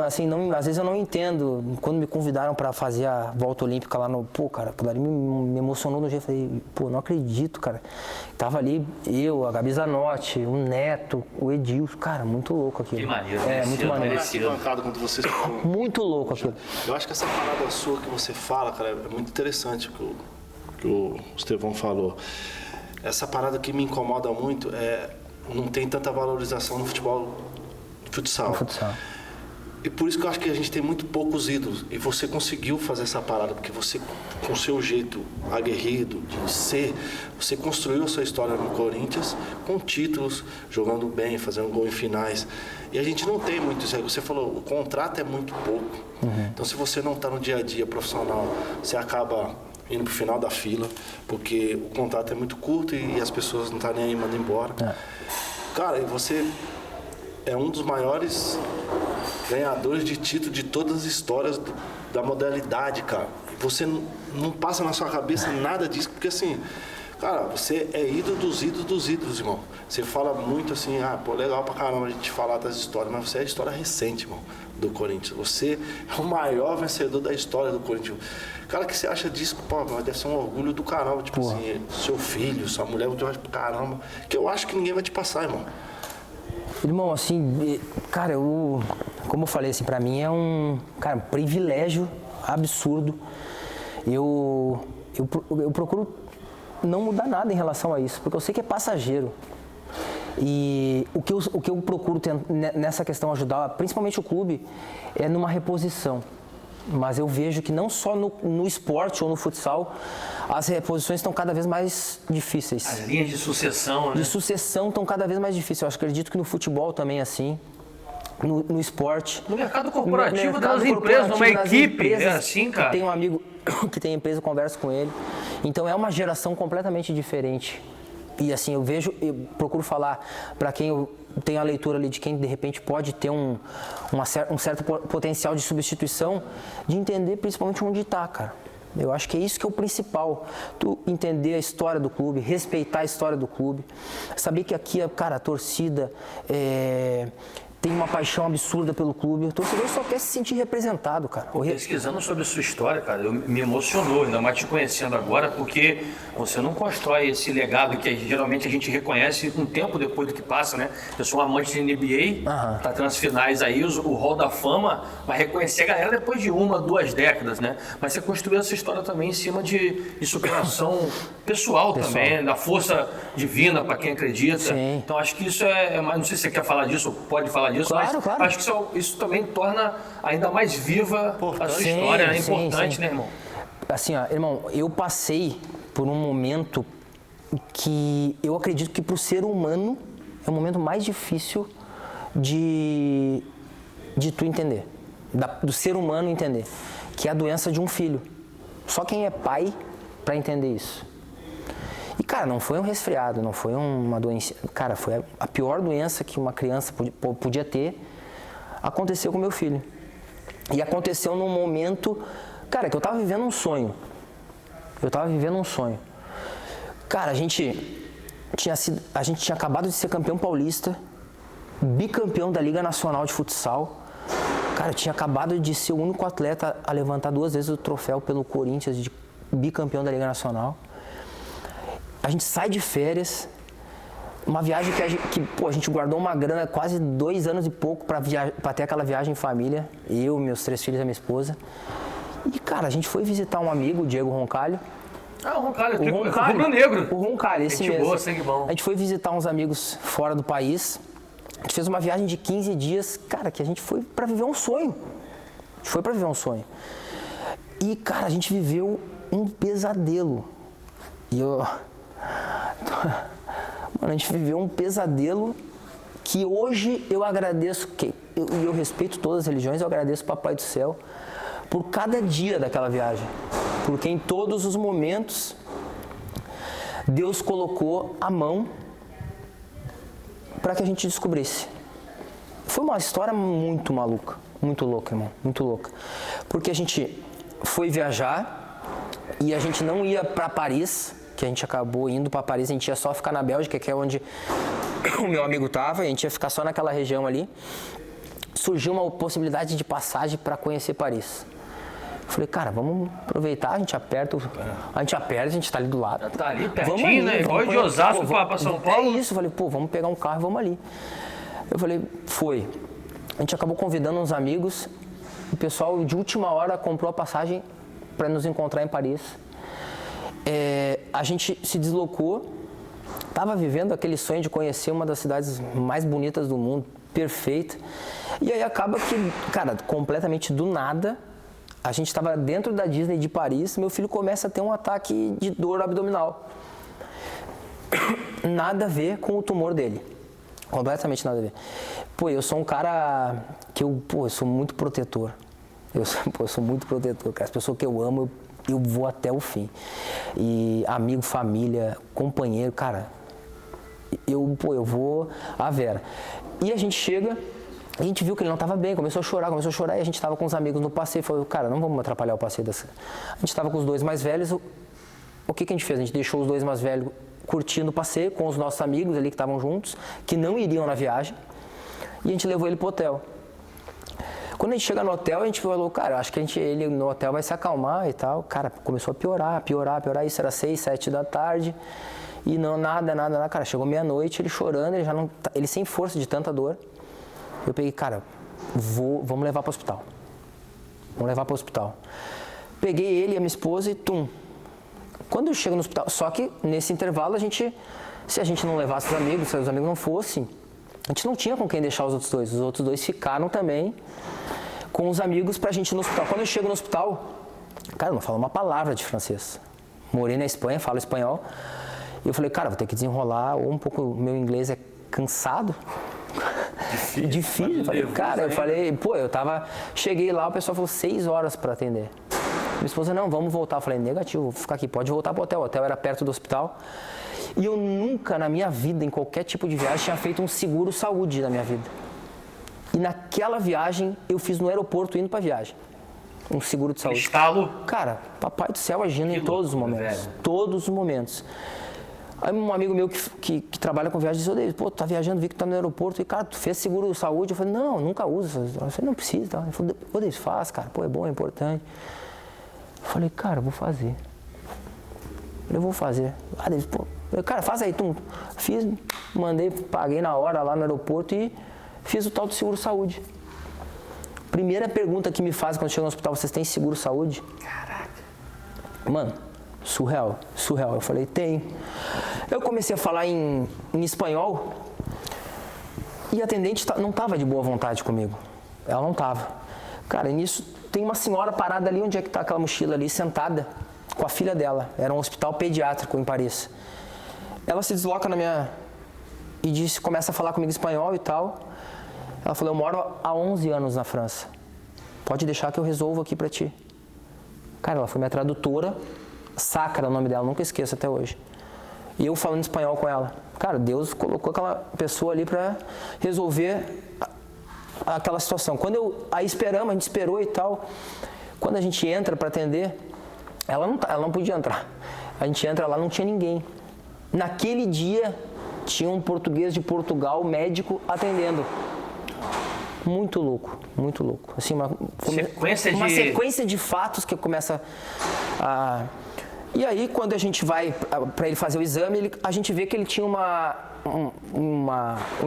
Às vezes eu não entendo. Quando me convidaram para fazer a volta olímpica lá no... cara, aquilo ali me emocionou no dia. Eu falei, não acredito, cara. Tava ali eu, a Gabi Zanotti, o Neto, o Edilson. Cara, muito louco aquilo. Que maneiro. Muito maneiro. Quando você... Muito louco aquilo. Eu acho que essa parada sua que você fala, cara, é muito interessante que o Estevão falou. Essa parada que me incomoda muito é não tem tanta valorização no futsal. No futsal. E por isso que eu acho que a gente tem muito poucos ídolos. E você conseguiu fazer essa parada, porque você, com o seu jeito aguerrido de ser, você construiu a sua história no Corinthians com títulos, jogando bem, fazendo gol em finais. E a gente não tem muito isso aí. Você falou, o contrato é muito pouco. Então, se você não está no dia a dia profissional, você acaba indo pro final da fila, porque o contrato é muito curto e as pessoas não estão nem aí mandando embora. Cara, e você é um dos maiores ganhadores de título de todas as histórias da modalidade, cara. Você não passa na sua cabeça nada disso, porque assim, cara, você é ídolo dos ídolos, irmão. Você fala muito assim, pô, legal pra caramba a gente falar das histórias, mas você é a história recente, irmão, do Corinthians. Você é o maior vencedor da história do Corinthians. Cara, o que você acha disso? Pô, deve ser um orgulho do caramba, tipo assim, seu filho, sua mulher, caramba, que eu acho que ninguém vai te passar, irmão. Irmão, assim, cara, como eu falei, assim, pra mim é um privilégio absurdo. Eu procuro não mudar nada em relação a isso, porque eu sei que é passageiro. E o que eu procuro nessa questão ajudar, principalmente o clube, é numa reposição. Mas eu vejo que não só no esporte ou no futsal, as reposições estão cada vez mais difíceis. As linhas de sucessão, né? De sucessão estão cada vez mais difíceis. Eu acredito que no futebol também é assim, no esporte. No mercado corporativo das empresas, numa equipe, é assim, cara? Tem um amigo que tem empresa, eu converso com ele. Então é uma geração completamente diferente. E assim, eu procuro falar para quem eu tenho a leitura ali de quem de repente pode ter um certo potencial de substituição, de entender principalmente onde está, cara. Eu acho que é isso que é o principal. Tu entender a história do clube, respeitar a história do clube, saber que aqui, cara, a torcida tem uma paixão absurda pelo clube. O torcedor só quer se sentir representado, cara. Pesquisando sobre a sua história, cara, me emocionou, ainda mais te conhecendo agora, porque você não constrói esse legado que geralmente a gente reconhece um tempo depois do que passa, né? Eu sou um amante de NBA, tá tendo as finais aí, o Hall da Fama vai reconhecer a galera depois de 1, 2 décadas, né? Mas você construiu essa história também em cima de superação pessoal também, da força divina para quem acredita. Sim. Então acho que isso não sei se você quer falar disso, pode falar disso, claro, mas claro. acho que isso também torna ainda mais viva a sua história, é importante, né, irmão? Assim, ó, irmão, eu passei por um momento que eu acredito que para o ser humano é o momento mais difícil de tu entender, do ser humano entender, que é a doença de um filho. Só quem é pai para entender isso. E, cara, não foi um resfriado, não foi uma doença. Cara, foi a pior doença que uma criança podia ter. Aconteceu com meu filho. E aconteceu num momento, cara, que eu tava vivendo um sonho. Cara, a gente tinha acabado de ser campeão paulista, bicampeão da Liga Nacional de Futsal. Cara, eu tinha acabado de ser o único atleta a levantar 2 vezes o troféu pelo Corinthians de bicampeão da Liga Nacional. A gente sai de férias, uma viagem que a gente guardou uma grana, quase 2 anos e pouco para ter aquela viagem em família, eu, meus 3 filhos e a minha esposa. E, cara, a gente foi visitar um amigo, o Diego Roncalho. O Rubro-Negro. O Roncalho, esse mesmo. Boa, sangue bom. A gente foi visitar uns amigos fora do país. A gente fez uma viagem de 15 dias, cara, que a gente foi para viver um sonho. E, cara, a gente viveu um pesadelo. Mano, a gente viveu um pesadelo que hoje eu agradeço, eu respeito todas as religiões, eu agradeço o Papai do Céu por cada dia daquela viagem. Porque em todos os momentos, Deus colocou a mão para que a gente descobrisse. Foi uma história muito maluca, muito louca, irmão, muito louca. Porque a gente foi viajar e a gente não ia para Paris, que a gente acabou indo para Paris, a gente ia só ficar na Bélgica, que é onde o meu amigo estava, a gente ia ficar só naquela região ali. Surgiu uma possibilidade de passagem para conhecer Paris. Eu falei, cara, vamos aproveitar, a gente aperta, a gente tá ali do lado. Tá ali pertinho, né? Igual de Osasco para São Paulo. É isso, eu falei, vamos pegar um carro e vamos ali. Eu falei, foi. A gente acabou convidando uns amigos, o pessoal de última hora comprou a passagem para nos encontrar em Paris. A gente se deslocou Tava vivendo aquele sonho de conhecer uma das cidades mais bonitas do mundo, perfeita. E aí acaba que, cara, completamente do nada, a gente estava dentro da Disney de Paris, meu filho começa a ter um ataque de dor abdominal. Nada a ver com o tumor dele. Completamente nada a ver. Pô, eu sou um cara que eu sou muito protetor. Eu sou muito protetor, cara. As pessoas que eu amo, eu vou até o fim. E amigo, família, companheiro, cara, eu vou a Vera. E a gente chega, a gente viu que ele não estava bem, começou a chorar, e a gente estava com os amigos no passeio, falou, cara, não vamos atrapalhar o passeio dessa. A gente estava com os dois mais velhos, o que a gente fez? A gente deixou os dois mais velhos curtindo o passeio com os nossos amigos ali que estavam juntos, que não iriam na viagem, e a gente levou ele pro hotel. Quando a gente chega no hotel, a gente falou, cara, acho que ele no hotel vai se acalmar e tal. Cara, começou a piorar, isso era 6, 7 da tarde, e não, nada. Cara, chegou meia-noite, ele chorando, ele sem força de tanta dor. Eu peguei, cara, vamos levar para o hospital. Peguei ele e a minha esposa e Quando eu chego no hospital, só que nesse intervalo se a gente não levasse os amigos, se os amigos não fossem, a gente não tinha com quem deixar os outros dois ficaram também com os amigos pra gente ir no hospital. Quando eu chego no hospital, cara, eu não falo uma palavra de francês. Morei na Espanha, falo espanhol, e eu falei, cara, vou ter que desenrolar, ou um pouco, meu inglês é cansado, difícil. Cheguei lá, o pessoal falou 6 horas para atender. Minha esposa, não, vamos voltar. Eu falei, negativo, vou ficar aqui, pode voltar pro hotel. O hotel era perto do hospital. E eu nunca na minha vida, em qualquer tipo de viagem, tinha feito um seguro saúde na minha vida. E naquela viagem, eu fiz no aeroporto indo pra viagem. Um seguro de saúde. Estalo? Cara, papai do céu agindo em todos os momentos. Todos os momentos. Aí um amigo meu que trabalha com viagem disse, ô David, pô, tu tá viajando, vi que tu tá no aeroporto, e cara, tu fez seguro de saúde? Eu falei, não, nunca uso. Eu falei, não precisa, tá? Ele falou, ô David, faz, cara, pô, é bom, é importante. Eu falei, cara, eu vou fazer. Eu vou fazer. Ah, David, pô, cara, faz aí, tu. Fiz, mandei, paguei na hora lá no aeroporto e fiz o tal do seguro saúde. Primeira pergunta que me faz quando chego no hospital, vocês têm seguro saúde? Caraca. Mano, surreal. Eu falei, tem. Eu comecei a falar em espanhol e a atendente não tava de boa vontade comigo. Ela não tava. Cara, nisso tem uma senhora parada ali, onde é que tá aquela mochila ali, sentada com a filha dela. Era um hospital pediátrico em Paris. Ela se desloca e começa a falar comigo em espanhol e tal. Ela falou, eu moro há 11 anos na França. Pode deixar que eu resolvo aqui pra ti. Cara, ela foi minha tradutora. Sacra é o nome dela, nunca esqueço até hoje. E eu falando espanhol com ela. Cara, Deus colocou aquela pessoa ali pra resolver aquela situação. Aí a gente esperou e tal. Quando a gente entra pra atender, ela não podia entrar. A gente entra lá, não tinha ninguém. Naquele dia, tinha um português de Portugal, médico, atendendo. Muito louco. Assim, uma sequência de fatos que começa a... E aí, quando a gente vai para ele fazer o exame, a gente vê que ele tinha o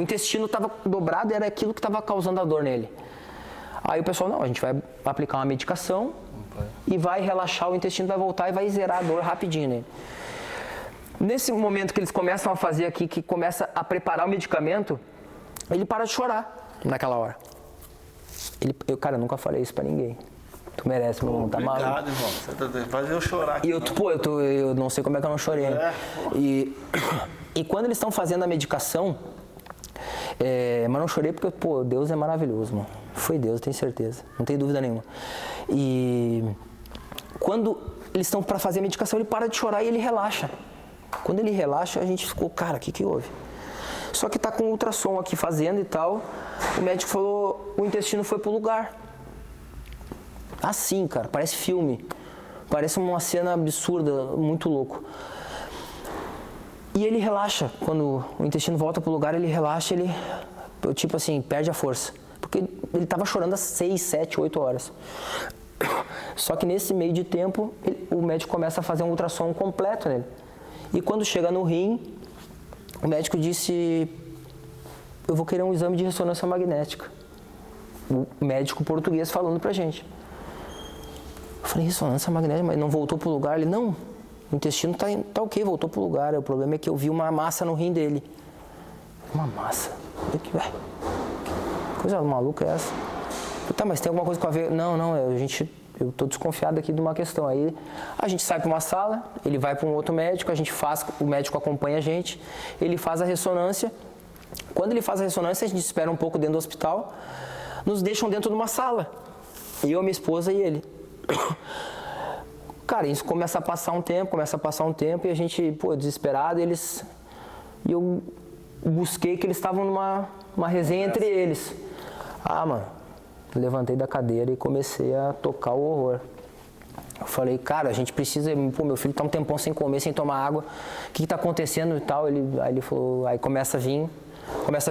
intestino estava dobrado e era aquilo que estava causando a dor nele. Aí o pessoal, não, a gente vai aplicar uma medicação e vai relaxar o intestino, vai voltar e vai zerar a dor rapidinho nele. Nesse momento que eles começam a fazer aqui, que começa a preparar o medicamento, ele para de chorar naquela hora. Cara, eu nunca falei isso pra ninguém. Tu merece, meu irmão, tá maluco. Obrigado, irmão. Você faz eu chorar aqui. E eu não sei como é que eu não chorei. E quando eles estão fazendo a medicação, mas não chorei porque, Deus é maravilhoso, mano. Foi Deus, eu tenho certeza. Não tem dúvida nenhuma. E quando eles estão pra fazer a medicação, ele para de chorar e ele relaxa. Quando ele relaxa, a gente ficou, cara, o que houve? Só que tá com ultrassom aqui fazendo e tal. O médico falou, o intestino foi pro lugar. Assim, cara, parece filme. Parece uma cena absurda, muito louco. E ele relaxa. Quando o intestino volta pro lugar, ele relaxa, ele, tipo assim, perde a força. Porque ele tava chorando há 6, 7, 8 horas. Só que nesse meio de tempo, o médico começa a fazer um ultrassom completo nele. E quando chega no rim, o médico disse, eu vou querer um exame de ressonância magnética. O médico português falando pra gente. Eu falei, ressonância magnética, mas não voltou pro lugar? Ele, não, o intestino tá ok, voltou pro lugar. O problema é que eu vi uma massa no rim dele. Uma massa? Que coisa maluca é essa? Falei, tá, mas tem alguma coisa com a ver? Não, eu tô desconfiado aqui de uma questão. Aí a gente sai para uma sala, ele vai para um outro médico, o médico acompanha a gente, ele faz a ressonância. Quando ele faz a ressonância, a gente espera um pouco dentro do hospital, nos deixam dentro de uma sala. Eu, minha esposa e ele. Cara, isso começa a passar um tempo, e a gente, desesperado, e eu busquei que eles estavam numa resenha entre eles. Mano, levantei da cadeira e comecei a tocar o horror. Eu falei, cara, a gente precisa, meu filho tá um tempão sem comer, sem tomar água, o que tá acontecendo e tal? Aí ele falou, aí começa a vir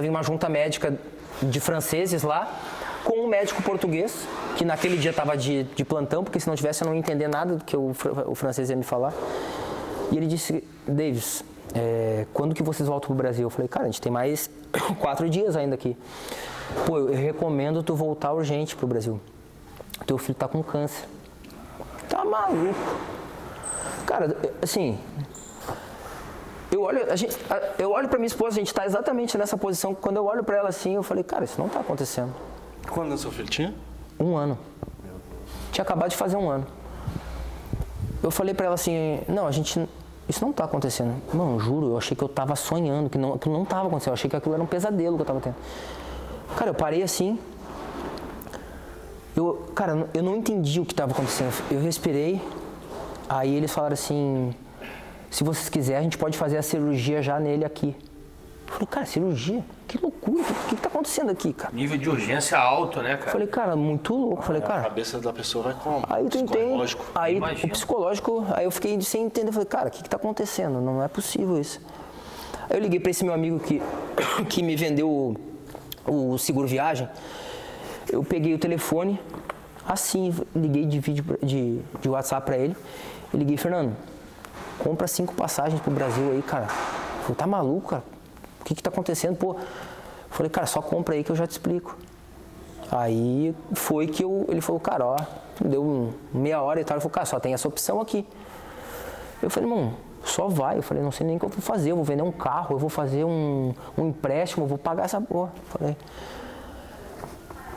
uma junta médica de franceses lá, com um médico português, que naquele dia estava de plantão, porque se não tivesse eu não ia entender nada do que o francês ia me falar. E ele disse, Davis, quando que vocês voltam pro Brasil? Eu falei, cara, a gente tem mais 4 dias ainda aqui. Pô, eu recomendo tu voltar urgente pro Brasil. Teu filho tá com câncer. Tá maluco. Cara, assim, eu olho pra minha esposa, a gente tá exatamente nessa posição. Quando eu olho pra ela assim, eu falei, cara, isso não tá acontecendo. Quando seu filho tinha? 1 ano. Tinha acabado de fazer 1 ano. Eu falei pra ela assim, não, isso não tá acontecendo. Não, juro, eu achei que eu tava sonhando, que não tava acontecendo. Eu achei que aquilo era um pesadelo que eu tava tendo. Cara, eu parei assim. Eu não entendi o que tava acontecendo. Eu respirei. Aí eles falaram assim, se vocês quiserem, a gente pode fazer a cirurgia já nele aqui. Eu falei, cara, cirurgia? Que loucura, o que tá acontecendo aqui, cara? Nível de urgência alto, né, cara? Eu falei, cara, muito louco. Eu falei, cara... A cabeça da pessoa vai como? Aí tu entende, aí Imagina. o psicológico, aí eu fiquei sem entender, eu falei, cara, o que tá acontecendo? Não é possível isso. Aí eu liguei pra esse meu amigo que me vendeu o seguro viagem, eu peguei o telefone, assim, liguei de vídeo de WhatsApp pra ele, eu liguei, Fernando, compra 5 passagens pro Brasil aí, cara. Eu falei, tá maluco, cara? O que tá acontecendo? Pô, eu falei, cara, só compra aí que eu já te explico. Aí foi que ele falou, cara, ó, deu meia hora e tal, ele falou, cara, só tem essa opção aqui. Eu falei, irmão, só vai. Eu falei, não sei nem o que eu vou fazer, eu vou vender um carro, eu vou fazer um empréstimo, eu vou pagar essa porra. Falei.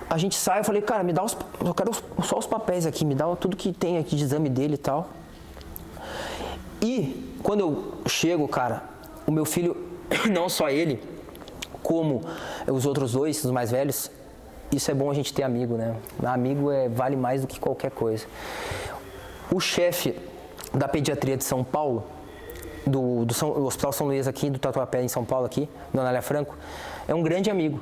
A gente sai, eu falei, cara, me dá eu quero só os papéis aqui, me dá tudo que tem aqui de exame dele e tal. E quando eu chego, cara, o meu filho, não só ele, como os outros 2, os mais velhos, isso é bom a gente ter amigo, né? Amigo vale mais do que qualquer coisa. O chefe da pediatria de São Paulo, do Hospital São Luís aqui, do Tatuapé em São Paulo aqui, do Anália Franco, é um grande amigo.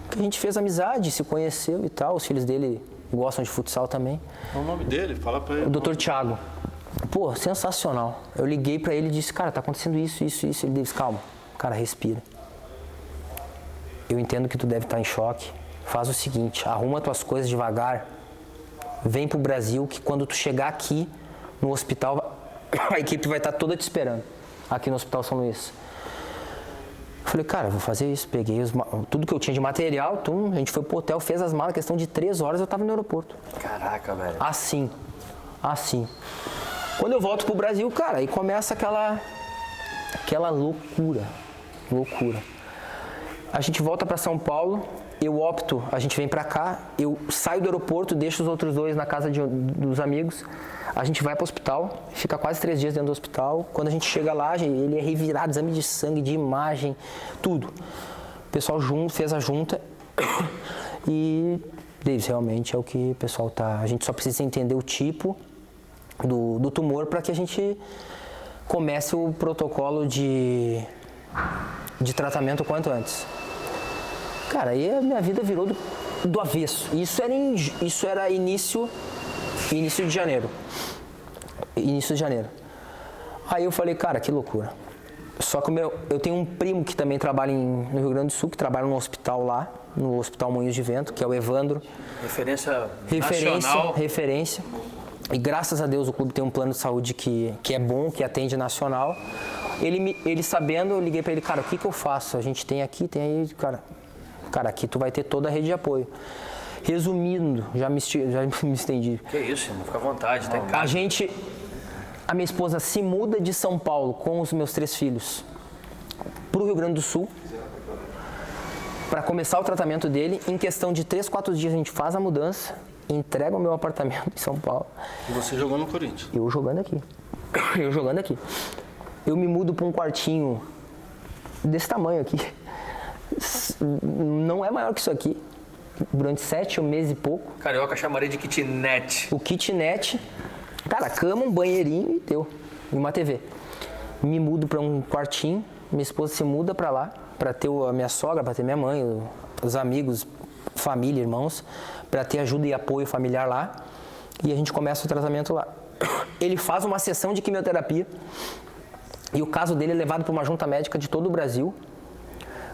Que a gente fez amizade, se conheceu e tal, os filhos dele gostam de futsal também. Qual o nome dele? Fala pra ele. O Dr. Thiago. Pô, sensacional. Eu liguei pra ele e disse, cara, tá acontecendo isso. Ele disse, calma, cara, respira. Eu entendo que tu deve estar em choque. Faz o seguinte, arruma tuas coisas devagar, vem pro Brasil, que quando tu chegar aqui no hospital, a equipe vai estar toda te esperando, aqui no Hospital São Luís. Eu falei, cara, vou fazer isso. Peguei tudo que eu tinha de material, a gente foi pro hotel, fez as malas, questão de 3 horas eu tava no aeroporto. Caraca, velho. Assim. Quando eu volto pro Brasil, cara, aí começa aquela loucura. A gente volta para São Paulo, a gente vem para cá, eu saio do aeroporto, deixo os outros 2 na casa dos amigos, a gente vai para o hospital, fica quase 3 dias dentro do hospital. Quando a gente chega lá, ele é revirado, exame de sangue, de imagem, tudo. O pessoal fez a junta e, Davis, realmente é o que o pessoal tá... A gente só precisa entender o tipo do tumor para que a gente comece o protocolo de tratamento o quanto antes. Cara, aí a minha vida virou do avesso. Isso era início de janeiro. Aí eu falei, cara, que loucura. Só que eu tenho um primo que também trabalha no Rio Grande do Sul, que trabalha no hospital lá, no Hospital Moinhos de Vento, que é o Evandro. Referência nacional. Referência. E graças a Deus o clube tem um plano de saúde que é bom, que atende nacional. Ele sabendo, eu liguei pra ele, cara, o que eu faço? A gente tem aqui, tem aí, cara, aqui tu vai ter toda a rede de apoio. Resumindo, já me estendi. Que isso, irmão, fica à vontade, tá em casa. a minha esposa se muda de São Paulo com os meus 3 filhos para o Rio Grande do Sul para começar o tratamento dele. Em questão de 3, 4 dias a gente faz a mudança, entrega o meu apartamento em São Paulo. E você jogando no Corinthians? Eu jogando aqui. Eu me mudo para um quartinho desse tamanho aqui. Não é maior que isso aqui. Durante 7 meses e pouco. Carioca chamaria de kitnet. O kitnet, cara, cama, um banheirinho e deu. E uma TV. Me mudo para um quartinho, minha esposa se muda para lá, para ter a minha sogra, para ter minha mãe, os amigos, família, irmãos, para ter ajuda e apoio familiar lá. E a gente começa o tratamento lá. Ele faz uma sessão de quimioterapia e o caso dele é levado para uma junta médica de todo o Brasil.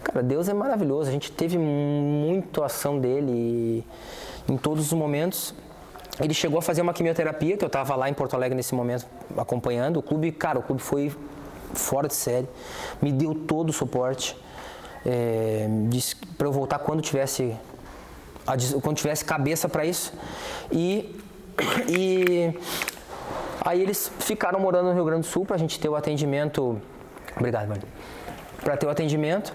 Cara, Deus é maravilhoso, a gente teve muita ação dele em todos os momentos. Ele chegou a fazer uma quimioterapia, que eu estava lá em Porto Alegre nesse momento acompanhando. O clube foi fora de série, me deu todo o suporte, disse para eu voltar quando tivesse cabeça para isso. E aí eles ficaram morando no Rio Grande do Sul para a gente ter o atendimento. Obrigado, mano. Para ter o atendimento.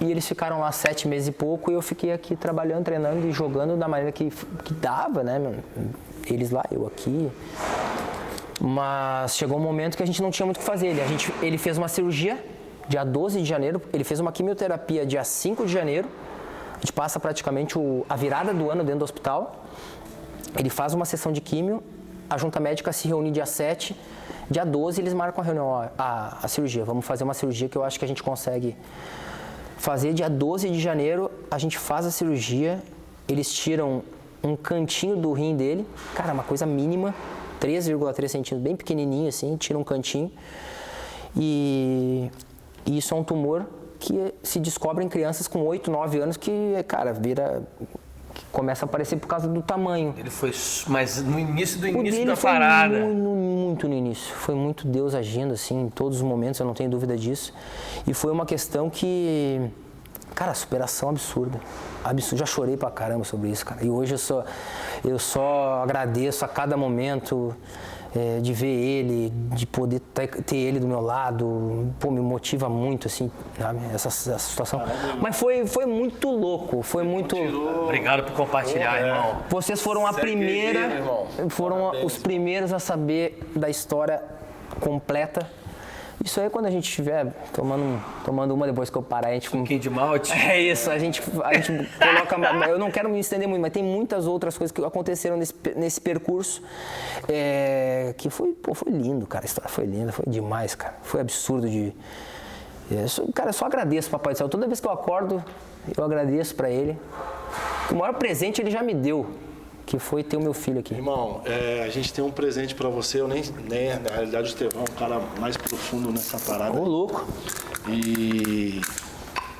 E eles ficaram lá 7 meses e pouco e eu fiquei aqui trabalhando, treinando e jogando da maneira que dava, né? Eles lá, eu aqui. Mas chegou um momento que a gente não tinha muito o que fazer. Ele fez uma cirurgia dia 12 de janeiro, ele fez uma quimioterapia dia 5 de janeiro. A gente passa praticamente a virada do ano dentro do hospital. Ele faz uma sessão de químio, a junta médica se reúne dia 7, dia 12 eles marcam a reunião, a cirurgia. Vamos fazer uma cirurgia que eu acho que a gente consegue fazer. Dia 12 de janeiro, a gente faz a cirurgia, eles tiram um cantinho do rim dele, cara, uma coisa mínima, 3,3 centímetros, bem pequenininho assim, tira um cantinho. E isso é um tumor que se descobre em crianças com 8, 9 anos que, cara, começa a aparecer por causa do tamanho. Ele foi, mas no início da foi parada. Muito no início. Foi muito Deus agindo, assim, em todos os momentos, eu não tenho dúvida disso. E foi uma questão que, cara, superação absurda. Já chorei pra caramba sobre isso, cara. E hoje eu só agradeço a cada momento de ver ele, de poder ter ele do meu lado. Pô, me motiva muito, assim, sabe? Essa situação. Mas foi muito louco, foi muito... Obrigado por compartilhar, irmão. Vocês foram os primeiros a saber da história completa. Isso aí quando a gente estiver tomando uma depois que eu parar, a gente... Um pouquinho de malte. É isso, a gente coloca... Eu não quero me estender muito, mas tem muitas outras coisas que aconteceram nesse percurso que foi lindo, cara. A história foi linda, foi demais, cara. Foi absurdo de... Cara, eu só agradeço, Papai do Céu. Toda vez que eu acordo, eu agradeço pra ele. O maior presente ele já me deu, que foi ter o meu filho aqui. Irmão, a gente tem um presente pra você. Eu nem na realidade, o Estevão é um cara mais profundo nessa parada. Ô, louco. E...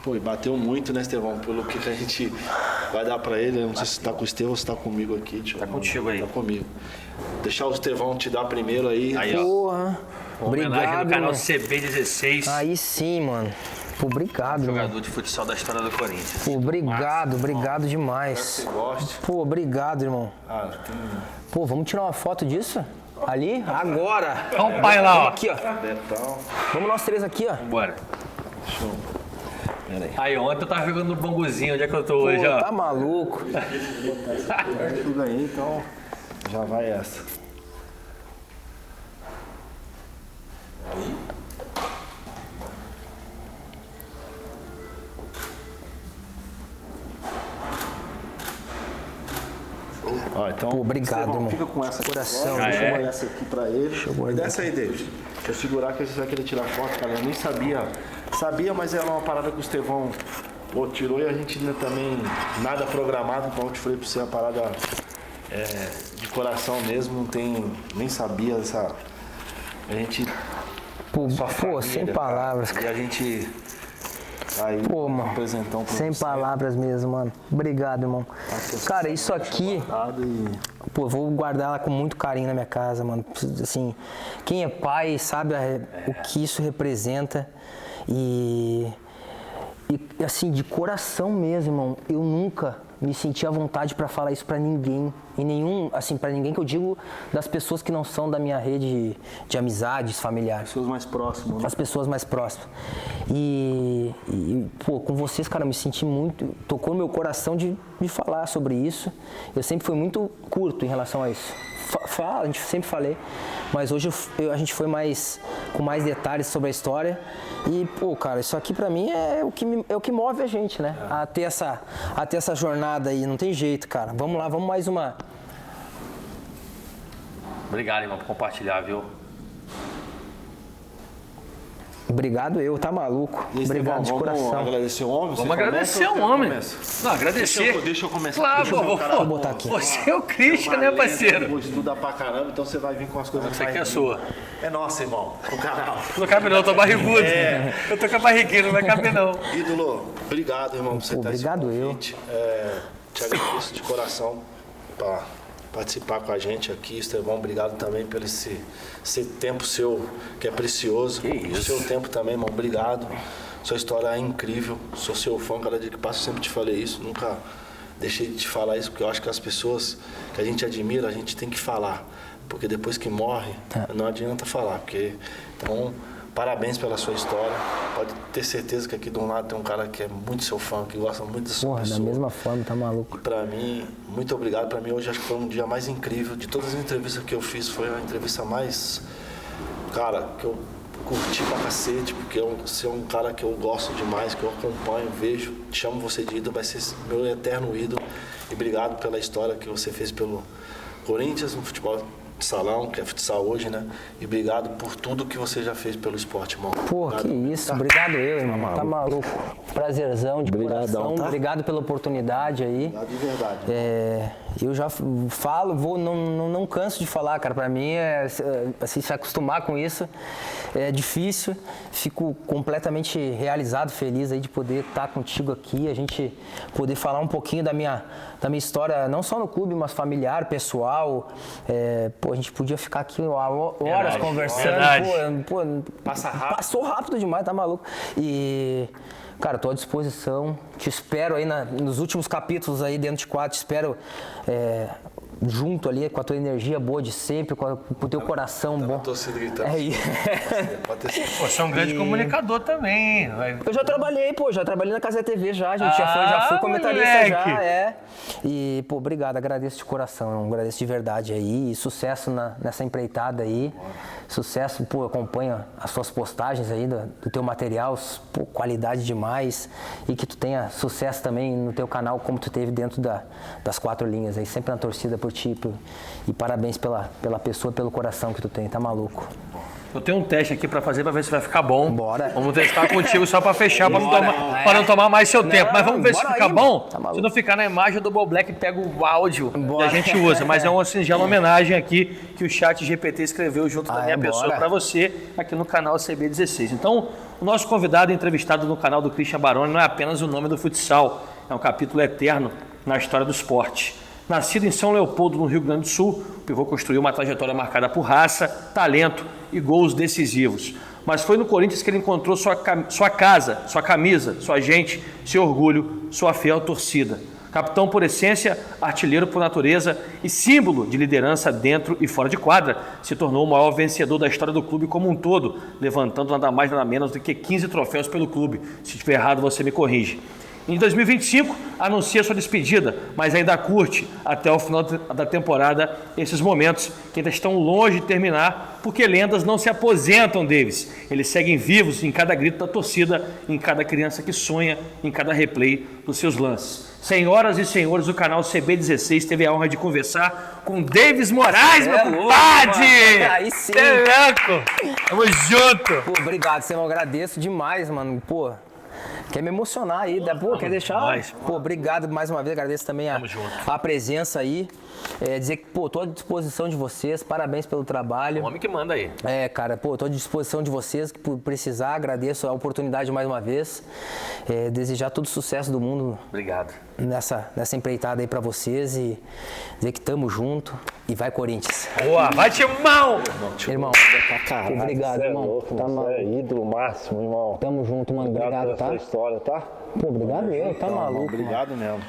Pô, bateu muito, né, Estevão? Pelo que a gente vai dar pra ele. Eu não sei se tá com o Estevão ou se tá comigo aqui. Tá contigo aí. Tá comigo. Deixar o Estevão te dar primeiro aí. Aí, ó. Porra. Homenagem do canal mano. CB16. Aí sim, mano. Pô, obrigado, Jogador mano. de futsal da história do Corinthians. Pô, obrigado demais. Você gosta? Pô, obrigado, irmão. Tem... Pô, vamos tirar uma foto disso? Ali? Agora! Olha o pai lá, ó. Aqui, ó. Betão. Vamos nós 3 aqui, ó. Bora. Show. Pera aí. Aí, ontem eu tava jogando no Banguzinho. Onde é que eu tô hoje, ó? Tá maluco? Eu ganhei, então já vai essa. Ó, então, Pô, obrigado, Estevão, irmão. fica com essa Coração. aqui, Deixa eu guardar essa aqui pra ele. eu guardar E dessa aí, David. Deixa eu segurar que você vai querer tirar foto, cara. Eu nem sabia. Sabia, mas era uma parada que o Estevão tirou e a gente ainda também nada programado. Então eu te falei pra você, a parada de coração mesmo. Não tem... Nem sabia essa... A gente... Pô, família, sem cara. palavras. E a gente... Aí, Pô, mano. apresentão pra Sem você. palavras mesmo, mano. Obrigado, irmão. Cara, isso aqui... Pô, eu vou guardar ela com muito carinho na minha casa, mano. Assim, quem é pai sabe o que isso representa. E assim, de coração mesmo, irmão, eu nunca me senti à vontade para falar isso para ninguém. E nenhum, assim, para ninguém que eu digo das pessoas que não são da minha rede de amizades, familiares. Pessoas mais próximas, né? As pessoas mais próximas. E, pô, com vocês, cara, eu me senti muito... Tocou no meu coração de falar sobre isso. Eu sempre fui muito curto em relação a isso. A gente sempre falei, mas hoje a gente foi com mais detalhes sobre a história. E, pô, cara, isso aqui pra mim é o que move a gente, né? A ter essa jornada aí, não tem jeito, cara. Vamos lá, vamos mais uma. Obrigado, irmão, por compartilhar, viu? Obrigado eu, tá maluco? Obrigado de coração. Vamos agradecer o homem? Vamos agradecer o homem. Não, agradecer. Deixa eu começar. Claro, Vou botar aqui. Você é o Christian, né, parceiro? Vou estudar pra caramba, então você vai vir com as coisas Isso aqui é sua. É nossa, irmão. O canal. Não cabe não, eu tô barrigudo. Eu tô com a barriguinha, não vai caber não. Ídolo, obrigado, irmão, por você estar obrigado eu. Te agradeço de coração pra participar com a gente aqui. Estevão, obrigado também pelo esse tempo seu, que é precioso. Que isso. O seu tempo também, irmão, obrigado. Sua história é incrível. Sou seu fã, cada dia que passo eu sempre te falei isso. Nunca deixei de te falar isso, porque eu acho que as pessoas que a gente admira, a gente tem que falar. Porque depois que morre, não adianta falar. Então, parabéns pela sua história. Pode ter certeza que aqui do lado tem um cara que é muito seu fã, que gosta muito da sua pessoa. Da mesma forma, tá maluco. E pra mim, muito obrigado. Pra mim hoje acho que foi um dia mais incrível. De todas as entrevistas que eu fiz, foi a entrevista mais... Cara, que eu curti pra cacete, porque você é um cara que eu gosto demais, que eu acompanho, vejo, chamo você de ídolo, vai ser meu eterno ídolo. E obrigado pela história que você fez pelo Corinthians, no futebol de salão, que é futsal hoje, né? E obrigado por tudo que você já fez pelo esporte, irmão. Pô, obrigado. Que isso. Obrigado eu, irmão. Tá maluco. Prazerzão de coração. Tá? Obrigado pela oportunidade aí. Obrigado de verdade. Eu já falo, não canso de falar, cara. Pra mim, assim, se acostumar com isso é difícil. Fico completamente realizado, feliz aí de poder estar contigo aqui, a gente poder falar um pouquinho da minha história, não só no clube, mas familiar, pessoal. A gente podia ficar aqui horas conversando. Pô, passou rápido demais, tá maluco. E, cara, tô à disposição. Te espero aí nos últimos capítulos aí dentro de quadro. Te espero junto ali com a tua energia boa de sempre, com o teu coração bom. Torcida gritando. Pô, você é um grande comunicador também, hein? Eu já trabalhei na Casa TV já, gente. Já fui comentarista já, E, pô, obrigado, agradeço de coração, agradeço de verdade aí. E sucesso nessa empreitada aí. Sucesso, pô, eu acompanho as suas postagens aí do teu material, pô, qualidade demais. E que tu tenha sucesso também no teu canal, como tu teve dentro das 4 linhas aí, sempre na torcida por ti. E parabéns pela pessoa, pelo coração que tu tem, tá maluco. Eu tenho um teste aqui pra fazer pra ver se vai ficar bom. Bora. Vamos testar contigo só pra fechar, pra não tomar mais seu tempo. Mas vamos ver se fica bom. Tá, se não ficar na imagem, o Double Black pega o áudio e a gente usa. Mas é uma singela homenagem aqui que o chat GPT escreveu junto da minha pessoa pra você aqui no canal CB16. Então, o nosso convidado entrevistado no canal do Christian Baroni não é apenas o nome do futsal. É um capítulo eterno na história do esporte. Nascido em São Leopoldo, no Rio Grande do Sul, o pivô construiu uma trajetória marcada por raça, talento e gols decisivos. Mas foi no Corinthians que ele encontrou sua casa, sua camisa, sua gente, seu orgulho, sua fiel torcida. Capitão por essência, artilheiro por natureza e símbolo de liderança dentro e fora de quadra, se tornou o maior vencedor da história do clube como um todo, levantando nada mais nada menos do que 15 troféus pelo clube. Se estiver errado, você me corrige. Em 2025, anuncia sua despedida, mas ainda curte até o final da temporada esses momentos que ainda estão longe de terminar, porque lendas não se aposentam, Davis. Eles seguem vivos em cada grito da torcida, em cada criança que sonha, em cada replay dos seus lances. Senhoras e senhores, o canal CB16 teve a honra de conversar com Davis Moraes, meu compadre! Aí sim! Tamo junto! Pô, obrigado, eu agradeço demais, mano. Pô, quer me emocionar aí, quer deixar? Nós. Pô, obrigado mais uma vez, agradeço também a presença aí. Dizer que, pô, tô à disposição de vocês, parabéns pelo trabalho. O homem que manda aí. Cara, pô, tô à disposição de vocês, que por precisar, agradeço a oportunidade mais uma vez. Desejar todo o sucesso do mundo. Obrigado. Nessa empreitada aí pra vocês e dizer que tamo junto e vai Corinthians. Boa, vai Timão! Irmão, obrigado, irmão. Você é ídolo máximo, irmão. Tamo junto, mano. Obrigado, tá? História, tá? Pô, obrigado eu, tá maluco. Obrigado mesmo.